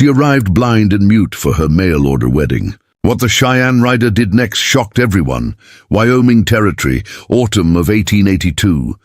She arrived blind and mute for her mail-order wedding. What the Cheyenne rider did next shocked everyone. Wyoming Territory, autumn of 1882.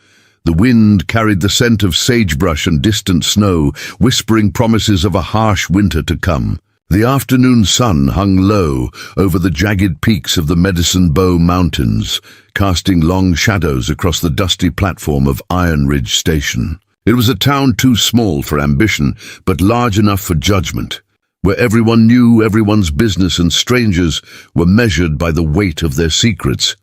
The wind carried the scent of sagebrush and distant snow, whispering promises of a harsh winter to come. The afternoon sun hung low over the jagged peaks of the Medicine Bow Mountains, casting long shadows across the dusty platform of Iron Ridge Station. It was a town too small for ambition, but large enough for judgment, where everyone knew everyone's business and strangers were measured by the weight of their secrets.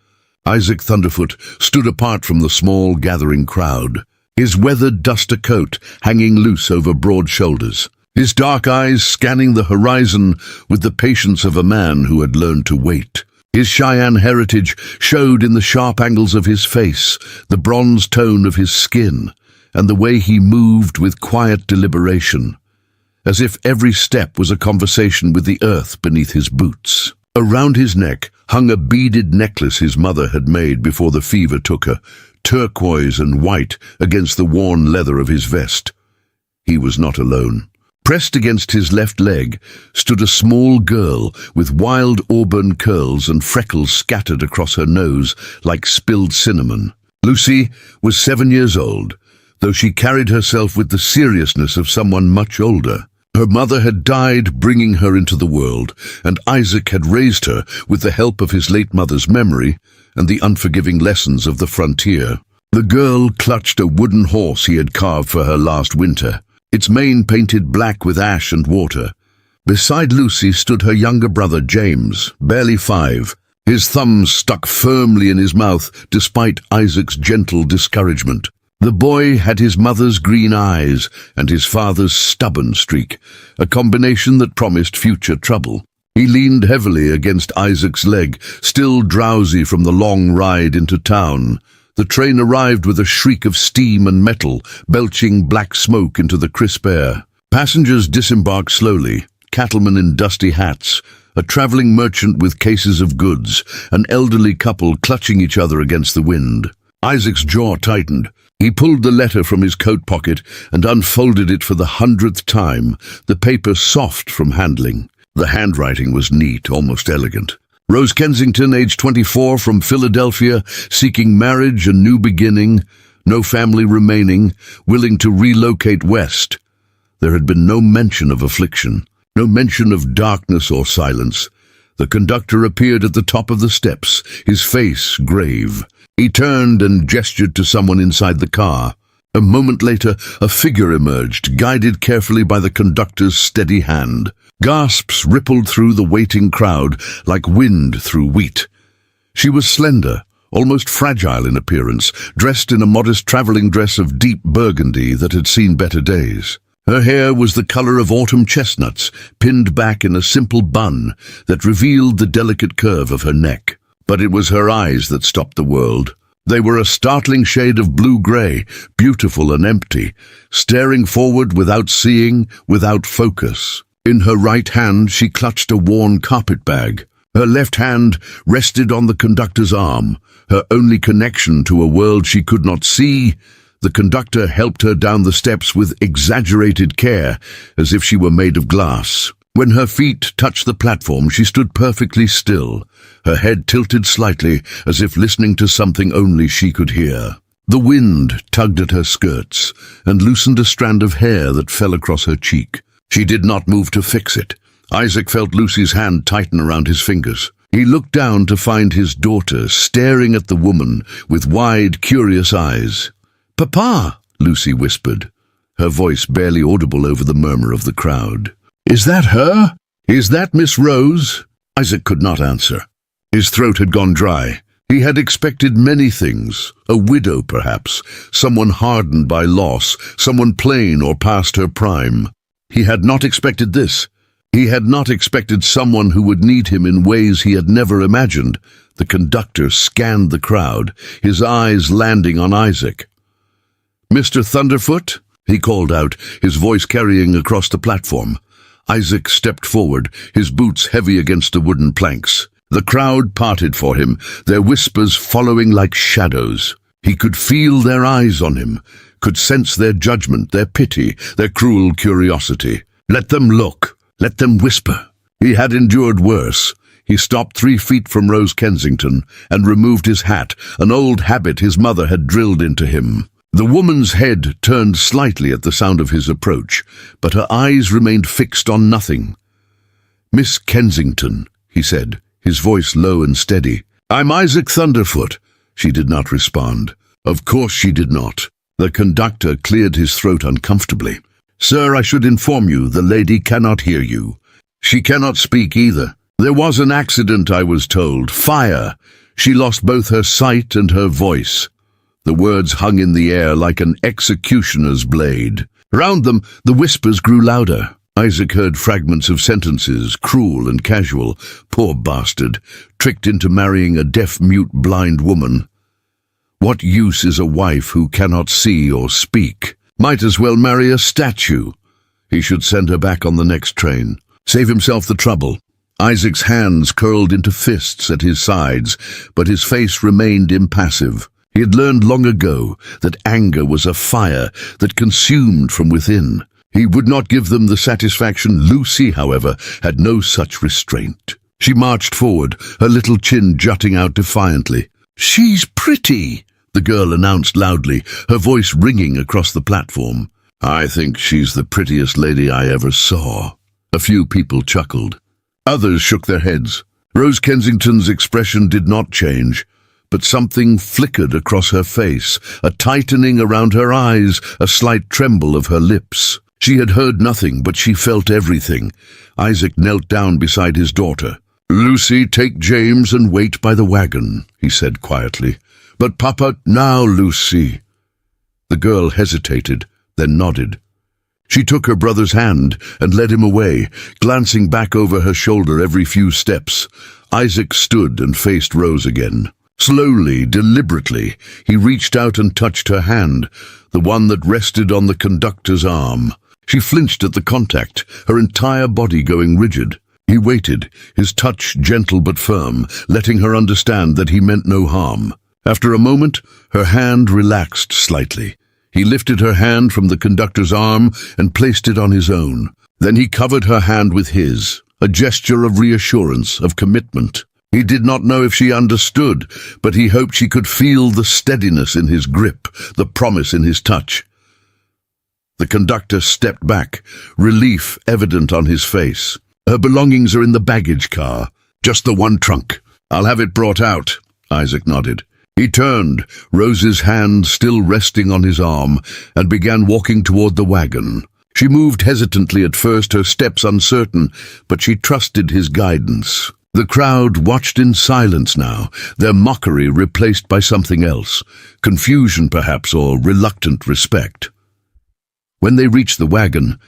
Isaac Thunderfoot stood apart from the small gathering crowd, his weathered duster coat hanging loose over broad shoulders, his dark eyes scanning the horizon with the patience of a man who had learned to wait. His Cheyenne heritage showed in the sharp angles of his face, the bronze tone of his skin, and the way he moved with quiet deliberation, as if every step was a conversation with the earth beneath his boots. Around his neck hung a beaded necklace his mother had made before the fever took her, turquoise and white against the worn leather of his vest. He was not alone. Pressed against his left leg stood a small girl with wild auburn curls and freckles scattered across her nose like spilled cinnamon. Lucy was 7 years old, though she carried herself with the seriousness of someone much older. Her mother had died bringing her into the world, and Isaac had raised her with the help of his late mother's memory and the unforgiving lessons of the frontier. The girl clutched a wooden horse he had carved for her last winter, its mane painted black with ash and water. Beside Lucy stood her younger brother James, barely 5, his thumbs stuck firmly in his mouth despite Isaac's gentle discouragement. The boy had his mother's green eyes and his father's stubborn streak, a combination that promised future trouble. He leaned heavily against Isaac's leg, still drowsy from the long ride into town. The train arrived with a shriek of steam and metal, belching black smoke into the crisp air. Passengers disembarked slowly, cattlemen in dusty hats, a traveling merchant with cases of goods, an elderly couple clutching each other against the wind. Isaac's jaw tightened. He pulled the letter from his coat pocket and unfolded it for the 100th time, the paper soft from handling. The handwriting was neat, almost elegant. Rose Kensington, age 24, from Philadelphia, seeking marriage, a new beginning, no family remaining, willing to relocate west. There had been no mention of affliction, no mention of darkness or silence. The conductor appeared at the top of the steps, his face grave. He turned and gestured to someone inside the car. A moment later, a figure emerged, guided carefully by the conductor's steady hand. Gasps rippled through the waiting crowd like wind through wheat. She was slender, almost fragile in appearance, dressed in a modest traveling dress of deep burgundy that had seen better days. Her hair was the color of autumn chestnuts, pinned back in a simple bun that revealed the delicate curve of her neck. But it was her eyes that stopped the world. They were a startling shade of blue-gray, beautiful and empty, staring forward without seeing, without focus. In her right hand she clutched a worn carpet bag. Her left hand rested on the conductor's arm, her only connection to a world she could not see. The conductor helped her down the steps with exaggerated care, as if she were made of glass. When her feet touched the platform, she stood perfectly still, her head tilted slightly, as if listening to something only she could hear. The wind tugged at her skirts and loosened a strand of hair that fell across her cheek. She did not move to fix it. Isaac felt Lucy's hand tighten around his fingers. He looked down to find his daughter staring at the woman with wide, curious eyes. "Papa," Lucy whispered, her voice barely audible over the murmur of the crowd. "Is that her? Is that Miss Rose?" Isaac could not answer. His throat had gone dry. He had expected many things, a widow perhaps, someone hardened by loss, someone plain or past her prime. He had not expected this. He had not expected someone who would need him in ways he had never imagined. The conductor scanned the crowd, his eyes landing on Isaac. "Mr. Thunderfoot?" he called out, his voice carrying across the platform. Isaac stepped forward, his boots heavy against the wooden planks. The crowd parted for him, their whispers following like shadows. He could feel their eyes on him, could sense their judgment, their pity, their cruel curiosity. "Let them look," Let them whisper. He had endured worse. He stopped 3 feet from Rose Kensington and removed his hat, an old habit his mother had drilled into him. The woman's head turned slightly at the sound of his approach, but her eyes remained fixed on nothing. "Miss Kensington," he said, his voice low and steady. "I'm Isaac Thunderfoot." She did not respond. Of course she did not. The conductor cleared his throat uncomfortably. "Sir, I should inform you, the lady cannot hear you. She cannot speak either. There was an accident, I was told. Fire. She lost both her sight and her voice." The words hung in the air like an executioner's blade. Round them, the whispers grew louder. Isaac heard fragments of sentences, cruel and casual. "Poor bastard, tricked into marrying a deaf-mute blind woman. What use is a wife who cannot see or speak? Might as well marry a statue. He should send her back on the next train. Save himself the trouble." Isaac's hands curled into fists at his sides, but his face remained impassive. He had learned long ago that anger was a fire that consumed from within. He would not give them the satisfaction. Lucy, however, had no such restraint. She marched forward, her little chin jutting out defiantly. "She's pretty," the girl announced loudly, her voice ringing across the platform. "I think she's the prettiest lady I ever saw." A few people chuckled. Others shook their heads. Rose Kensington's expression did not change, but something flickered across her face, a tightening around her eyes, a slight tremble of her lips. She had heard nothing, but she felt everything. Isaac knelt down beside his daughter. "Lucy, take James and wait by the wagon," he said quietly. "But Papa, now, Lucy." The girl hesitated, then nodded. She took her brother's hand and led him away, glancing back over her shoulder every few steps. Isaac stood and faced Rose again. Slowly, deliberately, he reached out and touched her hand, the one that rested on the conductor's arm. She flinched at the contact, her entire body going rigid. He waited, his touch gentle but firm, letting her understand that he meant no harm. After a moment, her hand relaxed slightly. He lifted her hand from the conductor's arm and placed it on his own. Then he covered her hand with his, a gesture of reassurance, of commitment. He did not know if she understood, but he hoped she could feel the steadiness in his grip, the promise in his touch. The conductor stepped back, relief evident on his face. "Her belongings are in the baggage car. Just the one trunk. I'll have it brought out." Isaac nodded. He turned, Rose's hand still resting on his arm, and began walking toward the wagon. She moved hesitantly at first, her steps uncertain, but she trusted his guidance. The crowd watched in silence now, their mockery replaced by something else, confusion perhaps, or reluctant respect. When they reached the wagon,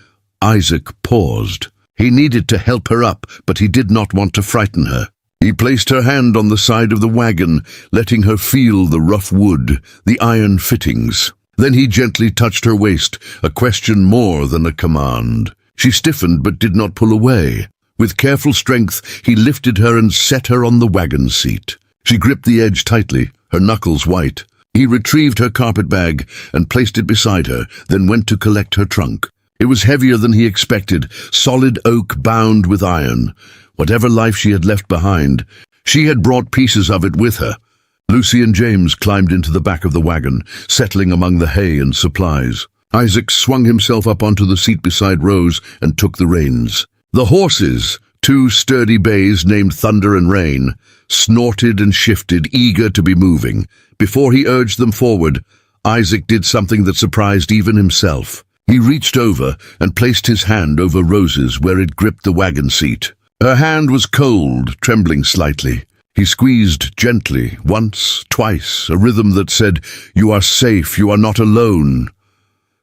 Isaac paused. He needed to help her up, but he did not want to frighten her. He placed her hand on the side of the wagon, letting her feel the rough wood, the iron fittings. Then he gently touched her waist, a question more than a command. She stiffened but did not pull away. With careful strength, he lifted her and set her on the wagon seat. She gripped the edge tightly, her knuckles white. He retrieved her carpet bag and placed it beside her, then went to collect her trunk. It was heavier than he expected, solid oak bound with iron. Whatever life she had left behind, she had brought pieces of it with her. Lucy and James climbed into the back of the wagon, settling among the hay and supplies. Isaac swung himself up onto the seat beside Rose and took the reins. The horses, two sturdy bays named Thunder and Rain, snorted and shifted, eager to be moving. Before he urged them forward, Isaac did something that surprised even himself. He reached over and placed his hand over Rose's where it gripped the wagon seat. Her hand was cold, trembling slightly. He squeezed gently, once, twice, a rhythm that said, "You are safe, you are not alone."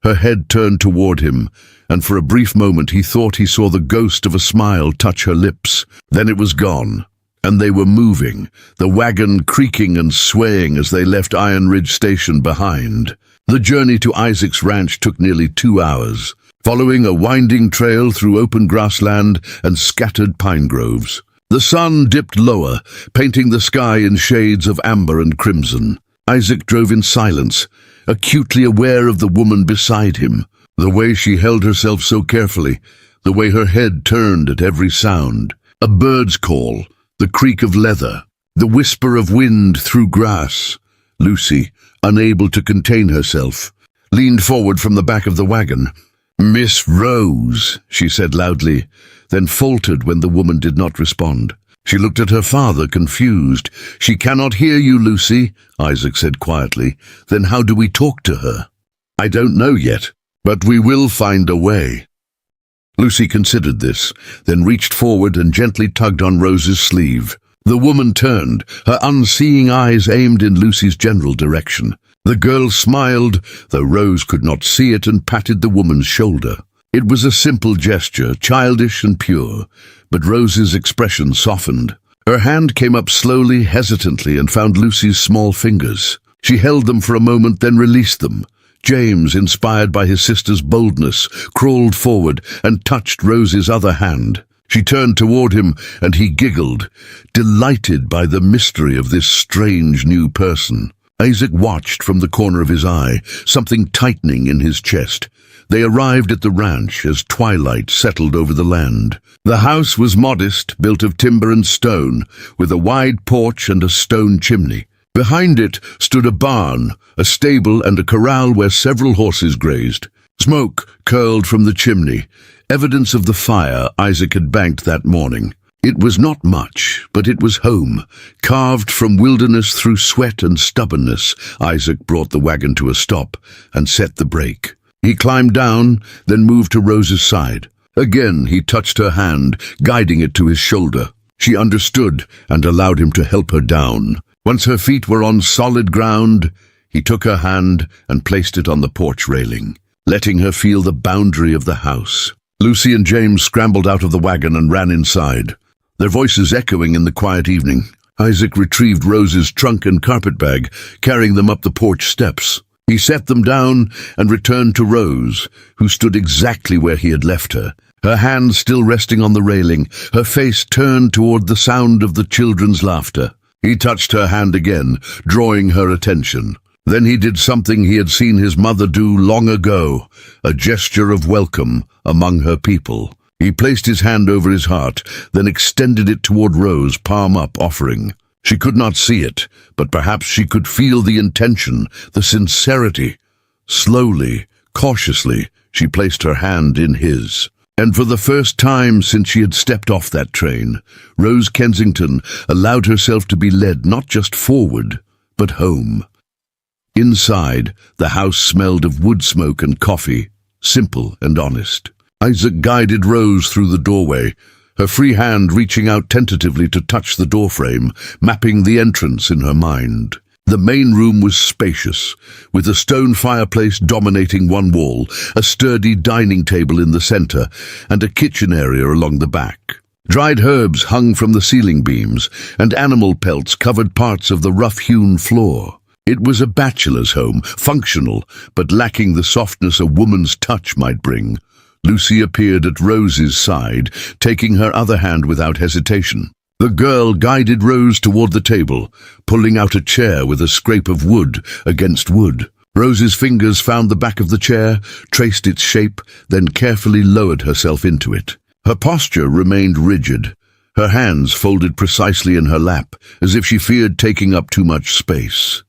Her head turned toward him, and for a brief moment he thought he saw the ghost of a smile touch her lips. Then it was gone, and they were moving, the wagon creaking and swaying as they left Iron Ridge Station behind. The journey to Isaac's ranch took nearly 2 hours, following a winding trail through open grassland and scattered pine groves. The sun dipped lower, painting the sky in shades of amber and crimson. Isaac drove in silence, acutely aware of the woman beside him, the way she held herself so carefully, the way her head turned at every sound. A bird's call, the creak of leather, the whisper of wind through grass. Lucy, unable to contain herself, leaned forward from the back of the wagon. "Miss Rose," she said loudly, then faltered when the woman did not respond. She looked at her father, confused. "She cannot hear you, Lucy," Isaac said quietly. "Then how do we talk to her?" "I don't know yet, but we will find a way." Lucy considered this, then reached forward and gently tugged on Rose's sleeve. The woman turned, her unseeing eyes aimed in Lucy's general direction. The girl smiled, though Rose could not see it, and patted the woman's shoulder. It was a simple gesture, childish and pure, but Rose's expression softened. Her hand came up slowly, hesitantly, and found Lucy's small fingers. She held them for a moment, then released them. James, inspired by his sister's boldness, crawled forward and touched Rose's other hand. She turned toward him, and he giggled, delighted by the mystery of this strange new person. Isaac watched from the corner of his eye, something tightening in his chest. They arrived at the ranch as twilight settled over the land. The house was modest, built of timber and stone, with a wide porch and a stone chimney. Behind it stood a barn, a stable, and a corral where several horses grazed. Smoke curled from the chimney, evidence of the fire Isaac had banked that morning. It was not much, but it was home, carved from wilderness through sweat and stubbornness. Isaac brought the wagon to a stop and set the brake. He climbed down, then moved to Rose's side. Again he touched her hand, guiding it to his shoulder. She understood and allowed him to help her down. Once her feet were on solid ground, he took her hand and placed it on the porch railing, letting her feel the boundary of the house. Lucy and James scrambled out of the wagon and ran inside, their voices echoing in the quiet evening. Isaac retrieved Rose's trunk and carpetbag, carrying them up the porch steps. He set them down and returned to Rose, who stood exactly where he had left her, her hand still resting on the railing, her face turned toward the sound of the children's laughter. He touched her hand again, drawing her attention. Then he did something he had seen his mother do long ago, a gesture of welcome among her people. He placed his hand over his heart, then extended it toward Rose, palm up, offering. She could not see it, but perhaps she could feel the intention, the sincerity. Slowly, cautiously, she placed her hand in his. And for the first time since she had stepped off that train, Rose Kensington allowed herself to be led not just forward, but home. Inside, the house smelled of wood smoke and coffee, simple and honest. Isaac guided Rose through the doorway, her free hand reaching out tentatively to touch the doorframe, mapping the entrance in her mind. The main room was spacious, with a stone fireplace dominating one wall, a sturdy dining table in the center, and a kitchen area along the back. Dried herbs hung from the ceiling beams, and animal pelts covered parts of the rough-hewn floor. It was a bachelor's home, functional, but lacking the softness a woman's touch might bring. Lucy appeared at Rose's side, taking her other hand without hesitation. The girl guided Rose toward the table, pulling out a chair with a scrape of wood against wood. Rose's fingers found the back of the chair, traced its shape, then carefully lowered herself into it. Her posture remained rigid, her hands folded precisely in her lap, as if she feared taking up too much space.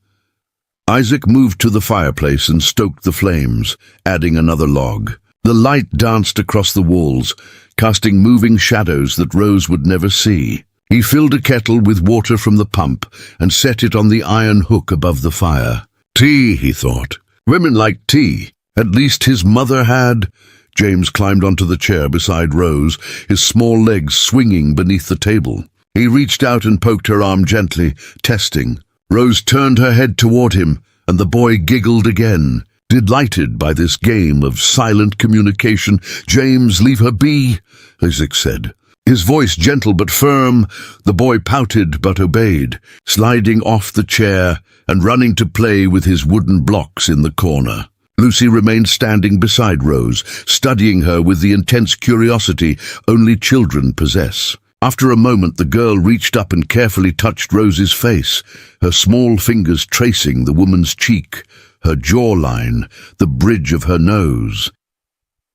Isaac moved to the fireplace and stoked the flames, adding another log. The light danced across the walls, casting moving shadows that Rose would never see. He filled a kettle with water from the pump and set it on the iron hook above the fire. Tea, he thought. Women like tea. At least his mother had. James climbed onto the chair beside Rose, his small legs swinging beneath the table. He reached out and poked her arm gently, testing. Rose turned her head toward him, and the boy giggled again. Delighted by this game of silent communication. "James, leave her be," Isaac said. His voice gentle but firm, the boy pouted but obeyed, sliding off the chair and running to play with his wooden blocks in the corner. Lucy remained standing beside Rose, studying her with the intense curiosity only children possess. After a moment, the girl reached up and carefully touched Rose's face, her small fingers tracing the woman's cheek, her jawline, the bridge of her nose.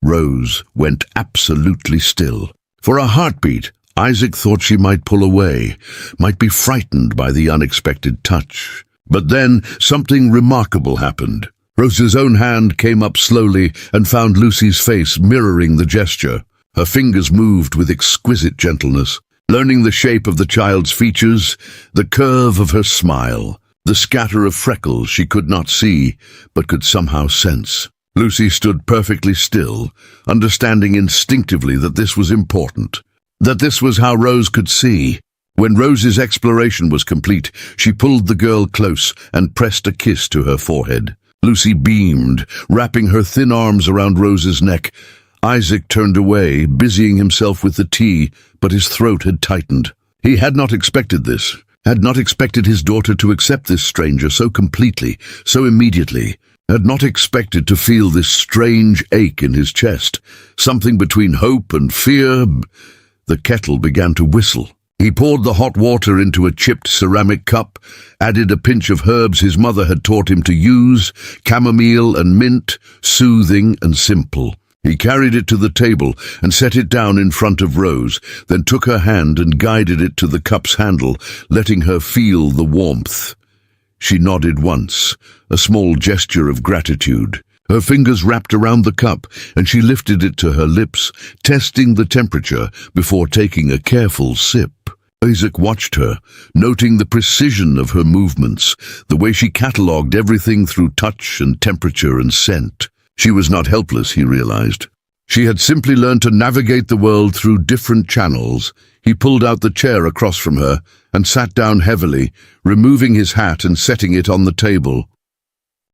Rose went absolutely still. For a heartbeat, Isaac thought she might pull away, might be frightened by the unexpected touch. But then something remarkable happened. Rose's own hand came up slowly and found Lucy's face mirroring the gesture. Her fingers moved with exquisite gentleness, learning the shape of the child's features, the curve of her smile, the scatter of freckles she could not see but could somehow sense. Lucy stood perfectly still, understanding instinctively that this was important, that this was how Rose could see. When Rose's exploration was complete, she pulled the girl close and pressed a kiss to her forehead. Lucy beamed, wrapping her thin arms around Rose's neck. Isaac turned away, busying himself with the tea, but his throat had tightened. He had not expected this, had not expected his daughter to accept this stranger so completely, so immediately, had not expected to feel this strange ache in his chest, something between hope and fear. The kettle began to whistle. He poured the hot water into a chipped ceramic cup, added a pinch of herbs his mother had taught him to use, chamomile and mint, soothing and simple. He carried it to the table and set it down in front of Rose, then took her hand and guided it to the cup's handle, letting her feel the warmth. She nodded once, a small gesture of gratitude. Her fingers wrapped around the cup, and she lifted it to her lips, testing the temperature before taking a careful sip. Isaac watched her, noting the precision of her movements, the way she catalogued everything through touch and temperature and scent. She was not helpless, he realized. She had simply learned to navigate the world through different channels. He pulled out the chair across from her and sat down heavily, removing his hat and setting it on the table.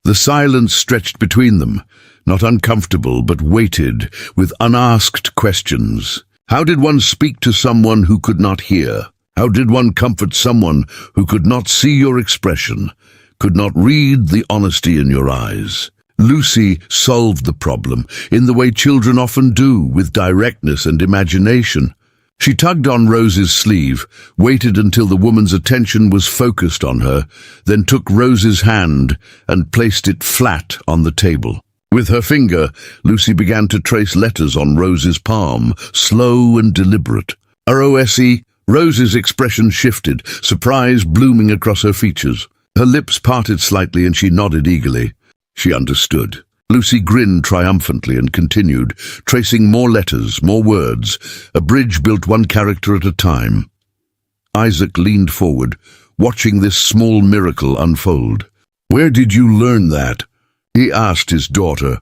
The silence stretched between them, not uncomfortable but weighted with unasked questions. How did one speak to someone who could not hear? How did one comfort someone who could not see your expression, could not read the honesty in your eyes? Lucy solved the problem in the way children often do, with directness and imagination. She tugged on Rose's sleeve, waited until the woman's attention was focused on her, then took Rose's hand and placed it flat on the table. With her finger, Lucy began to trace letters on Rose's palm, slow and deliberate. R-O-S-E. Rose's expression shifted, surprise blooming across her features. Her lips parted slightly and she nodded eagerly. She understood. Lucy grinned triumphantly and continued, tracing more letters, more words, a bridge built one character at a time. Isaac leaned forward, watching this small miracle unfold. "Where did you learn that?" he asked his daughter.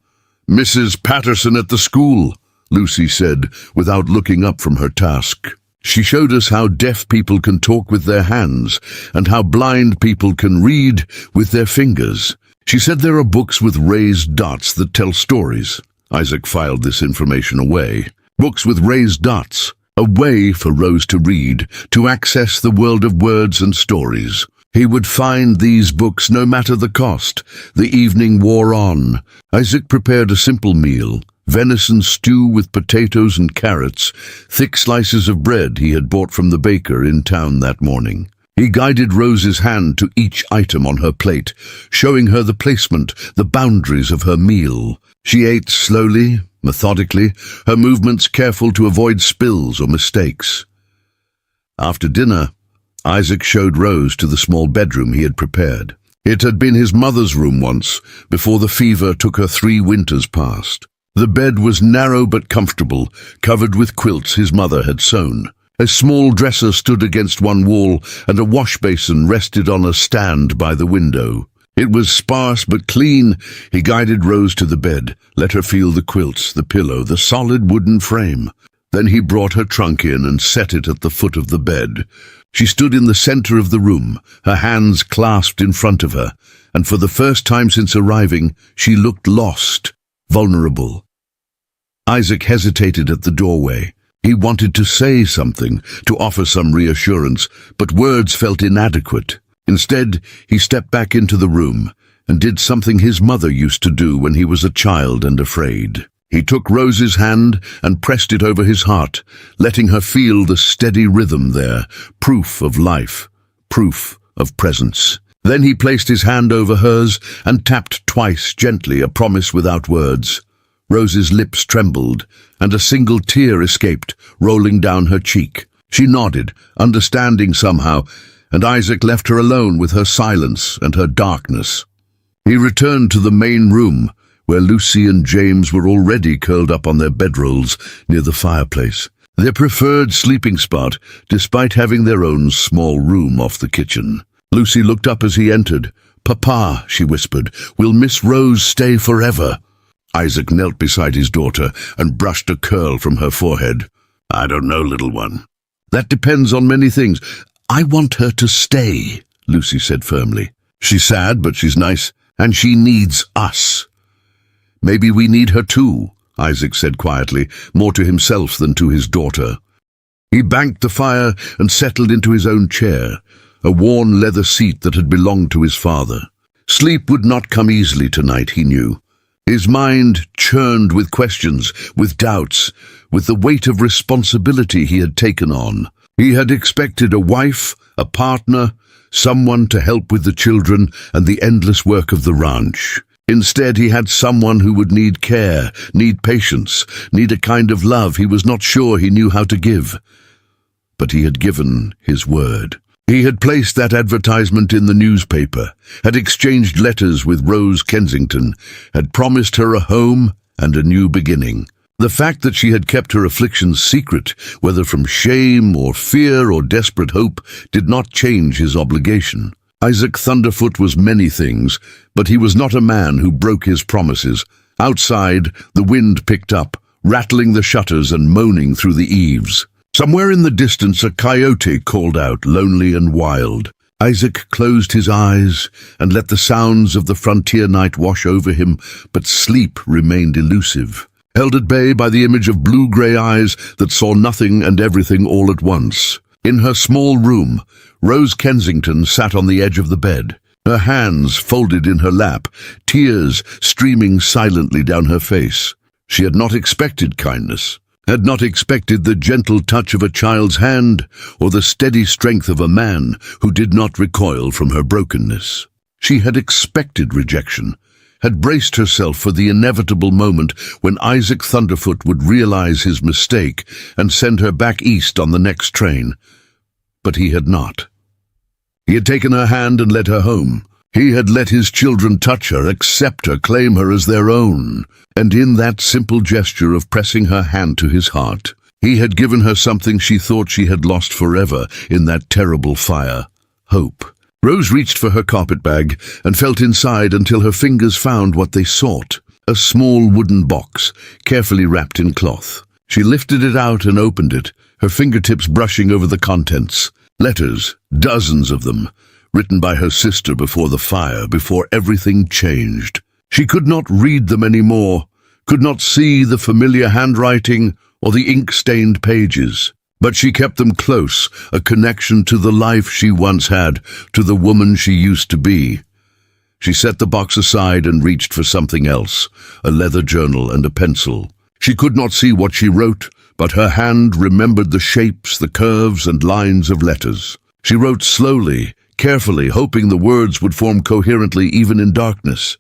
"Mrs. Patterson at the school," Lucy said, without looking up from her task. "She showed us how deaf people can talk with their hands and how blind people can read with their fingers. She said there are books with raised dots that tell stories." Isaac filed this information away. Books with raised dots, a way for Rose to read, to access the world of words and stories. He would find these books no matter the cost. The evening wore on. Isaac prepared a simple meal, venison stew with potatoes and carrots, thick slices of bread he had bought from the baker in town that morning. He guided Rose's hand to each item on her plate, showing her the placement, the boundaries of her meal. She ate slowly, methodically, her movements careful to avoid spills or mistakes. After dinner, Isaac showed Rose to the small bedroom he had prepared. It had been his mother's room once, before the fever took her 3 winters past. The bed was narrow but comfortable, covered with quilts his mother had sewn. A small dresser stood against one wall, and a wash basin rested on a stand by the window. It was sparse but clean. He guided Rose to the bed, let her feel the quilts, the pillow, the solid wooden frame. Then he brought her trunk in and set it at the foot of the bed. She stood in the center of the room, her hands clasped in front of her, and for the first time since arriving, she looked lost, vulnerable. Isaac hesitated at the doorway. He wanted to say something, to offer some reassurance, but words felt inadequate. Instead, he stepped back into the room and did something his mother used to do when he was a child and afraid. He took Rose's hand and pressed it over his heart, letting her feel the steady rhythm there, proof of life, proof of presence. Then he placed his hand over hers and tapped twice gently, a promise without words. Rose's lips trembled, and a single tear escaped, rolling down her cheek. She nodded, understanding somehow, and Isaac left her alone with her silence and her darkness. He returned to the main room, where Lucy and James were already curled up on their bedrolls near the fireplace, their preferred sleeping spot, despite having their own small room off the kitchen. Lucy looked up as he entered. "Papa," she whispered, "will Miss Rose stay forever?" Isaac knelt beside his daughter and brushed a curl from her forehead. "I don't know, little one. That depends on many things. I want her to stay," Lucy said firmly. "She's sad, but she's nice, and she needs us." "Maybe we need her too," Isaac said quietly, more to himself than to his daughter. He banked the fire and settled into his own chair, a worn leather seat that had belonged to his father. Sleep would not come easily tonight, he knew. His mind churned with questions, with doubts, with the weight of responsibility he had taken on. He had expected a wife, a partner, someone to help with the children and the endless work of the ranch. Instead, he had someone who would need care, need patience, need a kind of love he was not sure he knew how to give. But he had given his word. He had placed that advertisement in the newspaper, had exchanged letters with Rose Kensington, had promised her a home and a new beginning. The fact that she had kept her afflictions secret, whether from shame or fear or desperate hope, did not change his obligation. Isaac Thunderfoot was many things, but he was not a man who broke his promises. Outside, the wind picked up, rattling the shutters and moaning through the eaves. Somewhere in the distance, a coyote called out, lonely and wild. Isaac closed his eyes and let the sounds of the frontier night wash over him, but sleep remained elusive, held at bay by the image of blue-grey eyes that saw nothing and everything all at once. In her small room, Rose Kensington sat on the edge of the bed, her hands folded in her lap, tears streaming silently down her face. She had not expected kindness, had not expected the gentle touch of a child's hand or the steady strength of a man who did not recoil from her brokenness. She had expected rejection, had braced herself for the inevitable moment when Isaac Thunderfoot would realize his mistake and send her back east on the next train. But he had not. He had taken her hand and led her home. He had let his children touch her, accept her, claim her as their own. And in that simple gesture of pressing her hand to his heart, he had given her something she thought she had lost forever in that terrible fire: hope. Rose reached for her carpetbag and felt inside until her fingers found what they sought: a small wooden box, carefully wrapped in cloth. She lifted it out and opened it, her fingertips brushing over the contents. Letters, dozens of them, written by her sister before the fire, before everything changed. She could not read them anymore, could not see the familiar handwriting or the ink-stained pages. But she kept them close, a connection to the life she once had, to the woman she used to be. She set the box aside and reached for something else, a leather journal and a pencil. She could not see what she wrote, but her hand remembered the shapes, the curves and lines of letters. She wrote slowly, carefully, hoping the words would form coherently even in darkness.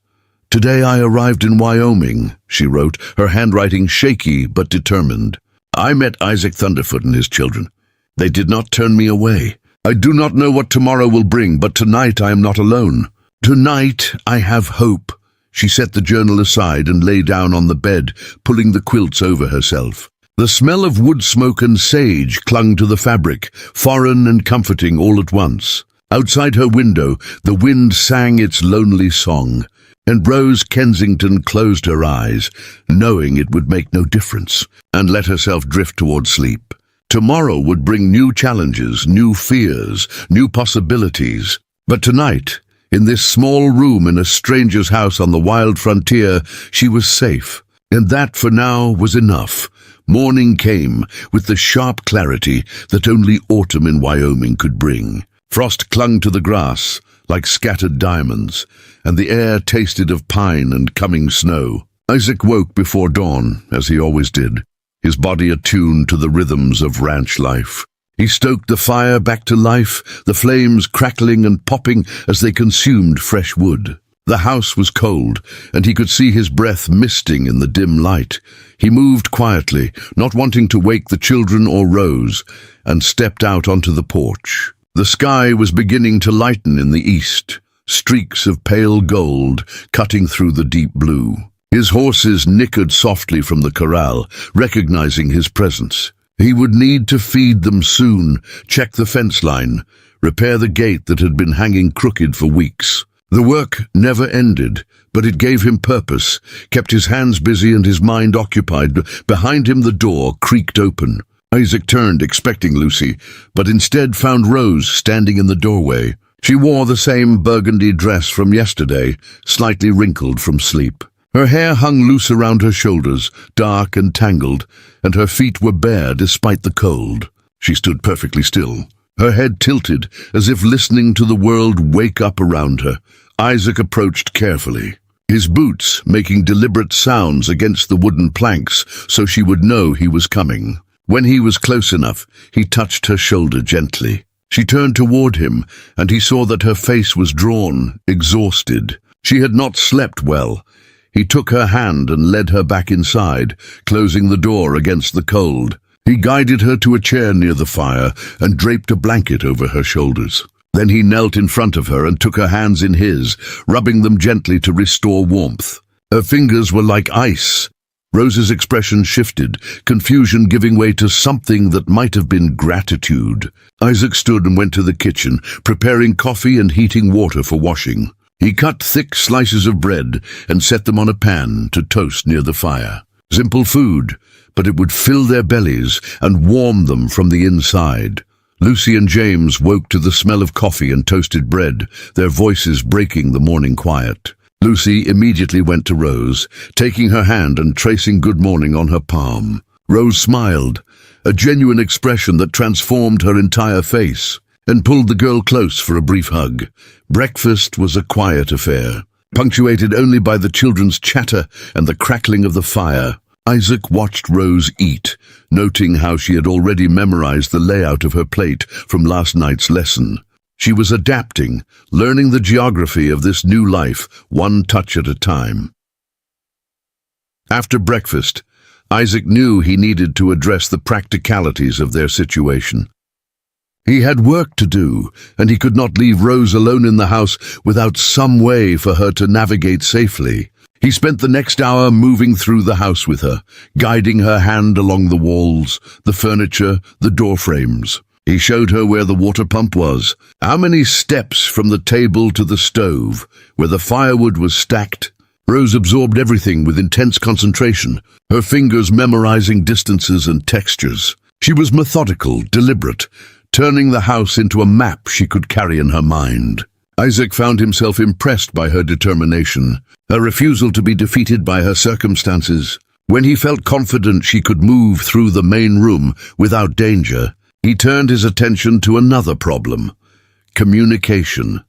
"Today I arrived in Wyoming," she wrote, her handwriting shaky but determined. "I met Isaac Thunderfoot and his children. They did not turn me away. I do not know what tomorrow will bring, but tonight I am not alone. Tonight I have hope." She set the journal aside and lay down on the bed, pulling the quilts over herself. The smell of wood smoke and sage clung to the fabric, foreign and comforting all at once. Outside her window, the wind sang its lonely song, and Rose Kensington closed her eyes, knowing it would make no difference, and let herself drift toward sleep. Tomorrow would bring new challenges, new fears, new possibilities. But tonight, in this small room in a stranger's house on the wild frontier, she was safe, and that for now was enough. Morning came, with the sharp clarity that only autumn in Wyoming could bring. Frost clung to the grass, like scattered diamonds, and the air tasted of pine and coming snow. Isaac woke before dawn, as he always did, his body attuned to the rhythms of ranch life. He stoked the fire back to life, the flames crackling and popping as they consumed fresh wood. The house was cold, and he could see his breath misting in the dim light. He moved quietly, not wanting to wake the children or Rose, and stepped out onto the porch. The sky was beginning to lighten in the east, streaks of pale gold cutting through the deep blue. His horses nickered softly from the corral, recognizing his presence. He would need to feed them soon, check the fence line, repair the gate that had been hanging crooked for weeks. The work never ended, but it gave him purpose, kept his hands busy and his mind occupied. Behind him the door creaked open. Isaac turned, expecting Lucy, but instead found Rose standing in the doorway. She wore the same burgundy dress from yesterday, slightly wrinkled from sleep. Her hair hung loose around her shoulders, dark and tangled, and her feet were bare despite the cold. She stood perfectly still, her head tilted, as if listening to the world wake up around her. Isaac approached carefully, his boots making deliberate sounds against the wooden planks so she would know he was coming. When he was close enough, he touched her shoulder gently. She turned toward him, and he saw that her face was drawn, exhausted. She had not slept well. He took her hand and led her back inside, closing the door against the cold. He guided her to a chair near the fire and draped a blanket over her shoulders. Then he knelt in front of her and took her hands in his, rubbing them gently to restore warmth. Her fingers were like ice. Rose's expression shifted, confusion giving way to something that might have been gratitude. Isaac stood and went to the kitchen, preparing coffee and heating water for washing. He cut thick slices of bread and set them on a pan to toast near the fire. Simple food, but it would fill their bellies and warm them from the inside. Lucy and James woke to the smell of coffee and toasted bread, their voices breaking the morning quiet. Lucy immediately went to Rose, taking her hand and tracing good morning on her palm. Rose smiled, a genuine expression that transformed her entire face, and pulled the girl close for a brief hug. Breakfast was a quiet affair, punctuated only by the children's chatter and the crackling of the fire. Isaac watched Rose eat, noting how she had already memorized the layout of her plate from last night's lesson. She was adapting, learning the geography of this new life, one touch at a time. After breakfast, Isaac knew he needed to address the practicalities of their situation. He had work to do, and he could not leave Rose alone in the house without some way for her to navigate safely. He spent the next hour moving through the house with her, guiding her hand along the walls, the furniture, the door frames. He showed her where the water pump was, how many steps from the table to the stove, where the firewood was stacked. Rose absorbed everything with intense concentration, her fingers memorizing distances and textures. She was methodical, deliberate, turning the house into a map she could carry in her mind. Isaac found himself impressed by her determination, her refusal to be defeated by her circumstances. When he felt confident she could move through the main room without danger, he turned his attention to another problem: communication.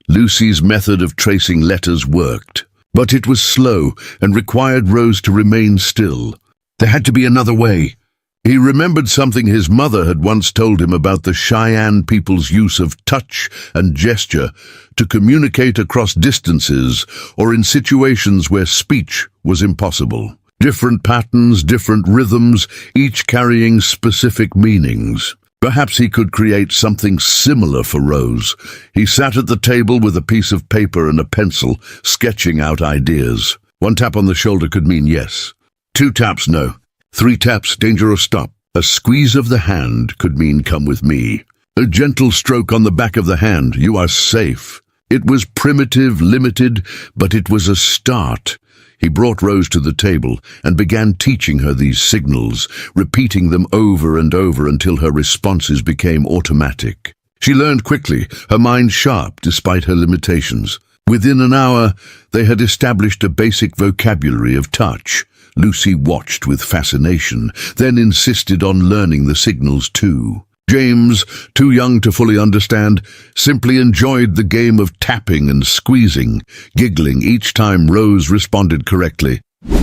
Lucy's method of tracing letters worked, but it was slow and required Rose to remain still. There had to be another way. He remembered something his mother had once told him about the Cheyenne people's use of touch and gesture to communicate across distances or in situations where speech was impossible. Different patterns, different rhythms, each carrying specific meanings. Perhaps he could create something similar for Rose. He sat at the table with a piece of paper and a pencil, sketching out ideas. One tap on the shoulder could mean yes. 2 taps, no. 3 taps, danger or stop. A squeeze of the hand could mean come with me. A gentle stroke on the back of the hand, you are safe. It was primitive, limited, but it was a start. He brought Rose to the table and began teaching her these signals, repeating them over and over until her responses became automatic. She learned quickly, her mind sharp despite her limitations. Within an hour, they had established a basic vocabulary of touch. Lucy watched with fascination, then insisted on learning the signals too. James, too young to fully understand, simply enjoyed the game of tapping and squeezing, giggling each time Rose responded correctly.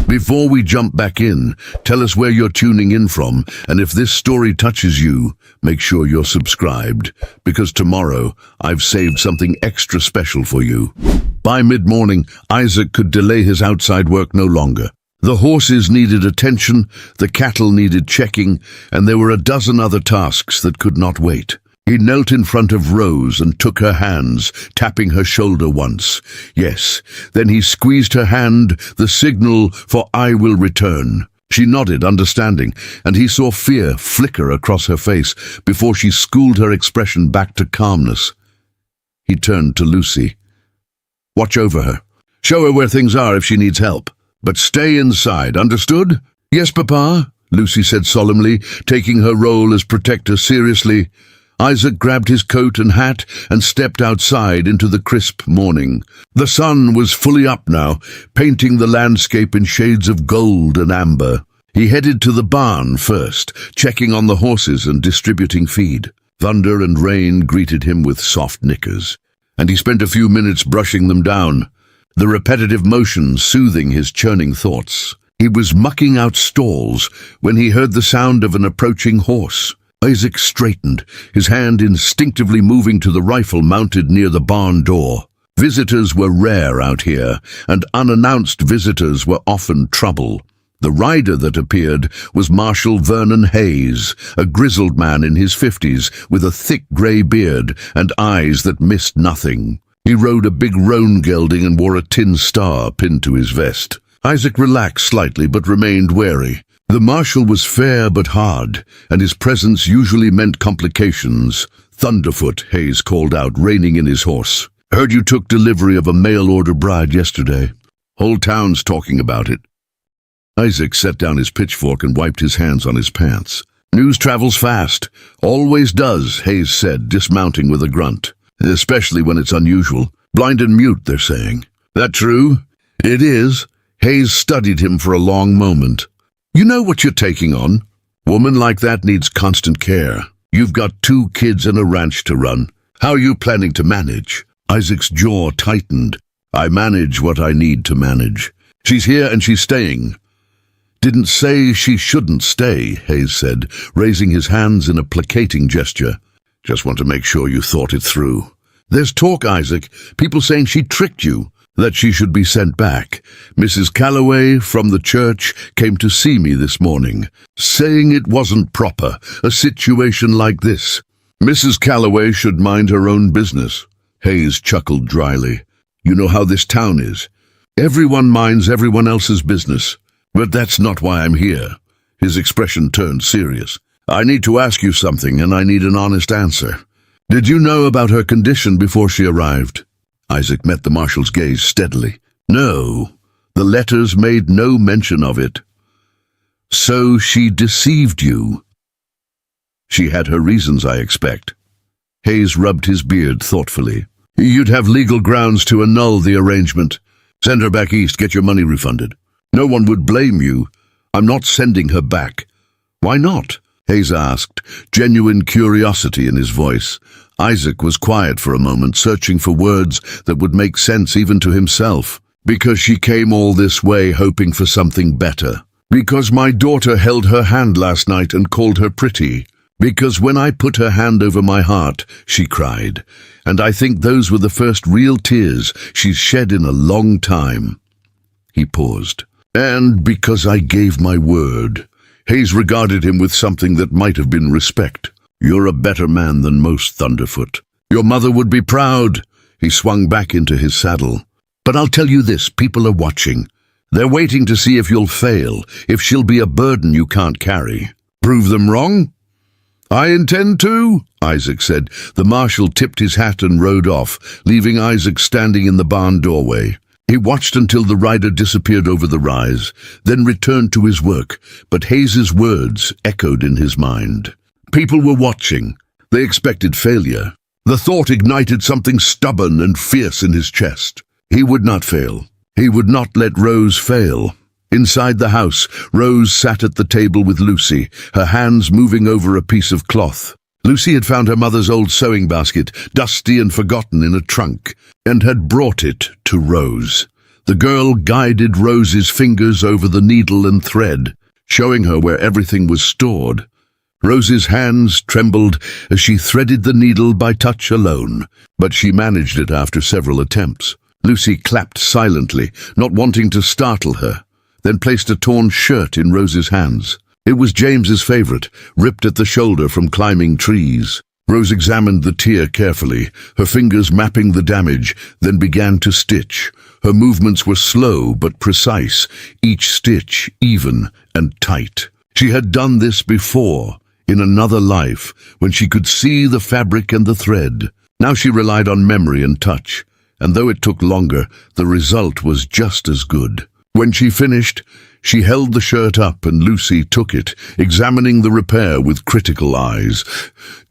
Before we jump back in, tell us where you're tuning in from, and if this story touches you, make sure you're subscribed, because tomorrow I've saved something extra special for you. By mid-morning, Isaac could delay his outside work no longer. The horses needed attention, the cattle needed checking, and there were a dozen other tasks that could not wait. He knelt in front of Rose and took her hands, tapping her shoulder once. Yes, then he squeezed her hand, the signal for "I will return." She nodded, understanding, and he saw fear flicker across her face before she schooled her expression back to calmness. He turned to Lucy. "Watch over her. Show her where things are if she needs help. But stay inside, understood?" "Yes, Papa," Lucy said solemnly, taking her role as protector seriously. Isaac grabbed his coat and hat and stepped outside into the crisp morning. The sun was fully up now, painting the landscape in shades of gold and amber. He headed to the barn first, checking on the horses and distributing feed. Thunder and rain greeted him with soft nickers, and he spent a few minutes brushing them down, the repetitive motion soothing his churning thoughts. He was mucking out stalls when he heard the sound of an approaching horse. Isaac straightened, his hand instinctively moving to the rifle mounted near the barn door. Visitors were rare out here, and unannounced visitors were often trouble. The rider that appeared was Marshal Vernon Hayes, a grizzled man in his 50s with a thick grey beard and eyes that missed nothing. He rode a big roan gelding and wore a tin star pinned to his vest. Isaac relaxed slightly but remained wary. The marshal was fair but hard, and his presence usually meant complications. "Thunderfoot," Hayes called out, reining in his horse. "Heard you took delivery of a mail-order bride yesterday. Whole town's talking about it." Isaac set down his pitchfork and wiped his hands on his pants. "News travels fast. Always does," Hayes said, dismounting with a grunt. "Especially when it's unusual. Blind and mute, they're saying." "That true?" "It is." Hayes studied him for a long moment. "You know what you're taking on? Woman like that needs constant care. You've got 2 kids and a ranch to run. How are you planning to manage?" Isaac's jaw tightened. "I manage what I need to manage. She's here and she's staying." "Didn't say she shouldn't stay," Hayes said, raising his hands in a placating gesture. "Just want to make sure you thought it through. There's talk, Isaac, people saying she tricked you, that she should be sent back. Mrs. Calloway from the church came to see me this morning, saying it wasn't proper, a situation like this. Mrs. Calloway should mind her own business." Hayes chuckled dryly. "You know how this town is. Everyone minds everyone else's business. But that's not why I'm here." His expression turned serious. "I need to ask you something, and I need an honest answer. Did you know about her condition before she arrived?" Isaac met the marshal's gaze steadily. "No, the letters made no mention of it." "So she deceived you?" "She had her reasons, I expect." Hayes rubbed his beard thoughtfully. "You'd have legal grounds to annul the arrangement. Send her back east, get your money refunded. No one would blame you. I'm not sending her back." "Why not?" Hayes asked, genuine curiosity in his voice. Isaac was quiet for a moment, searching for words that would make sense even to himself. "Because she came all this way hoping for something better. Because my daughter held her hand last night and called her pretty. Because when I put her hand over my heart, she cried. And I think those were the first real tears she's shed in a long time." He paused. "And because I gave my word." Hayes regarded him with something that might have been respect. "You're a better man than most, Thunderfoot. Your mother would be proud." He swung back into his saddle. "But I'll tell you this, people are watching. They're waiting to see if you'll fail, if she'll be a burden you can't carry. Prove them wrong?" "I intend to," Isaac said. The marshal tipped his hat and rode off, leaving Isaac standing in the barn doorway. He watched until the rider disappeared over the rise, then returned to his work, but Hayes's words echoed in his mind. People were watching. They expected failure. The thought ignited something stubborn and fierce in his chest. He would not fail. He would not let Rose fail. Inside the house, Rose sat at the table with Lucy, her hands moving over a piece of cloth. Lucy had found her mother's old sewing basket, dusty and forgotten, in a trunk, and had brought it to Rose. The girl guided Rose's fingers over the needle and thread, showing her where everything was stored. Rose's hands trembled as she threaded the needle by touch alone, but she managed it after several attempts. Lucy clapped silently, not wanting to startle her, then placed a torn shirt in Rose's hands. It was James's favorite, ripped at the shoulder from climbing trees. Rose examined the tear carefully, her fingers mapping the damage, then began to stitch. Her movements were slow but precise, each stitch even and tight. She had done this before, in another life, when she could see the fabric and the thread. Now she relied on memory and touch, and though it took longer, the result was just as good. When she finished, she held the shirt up and Lucy took it, examining the repair with critical eyes.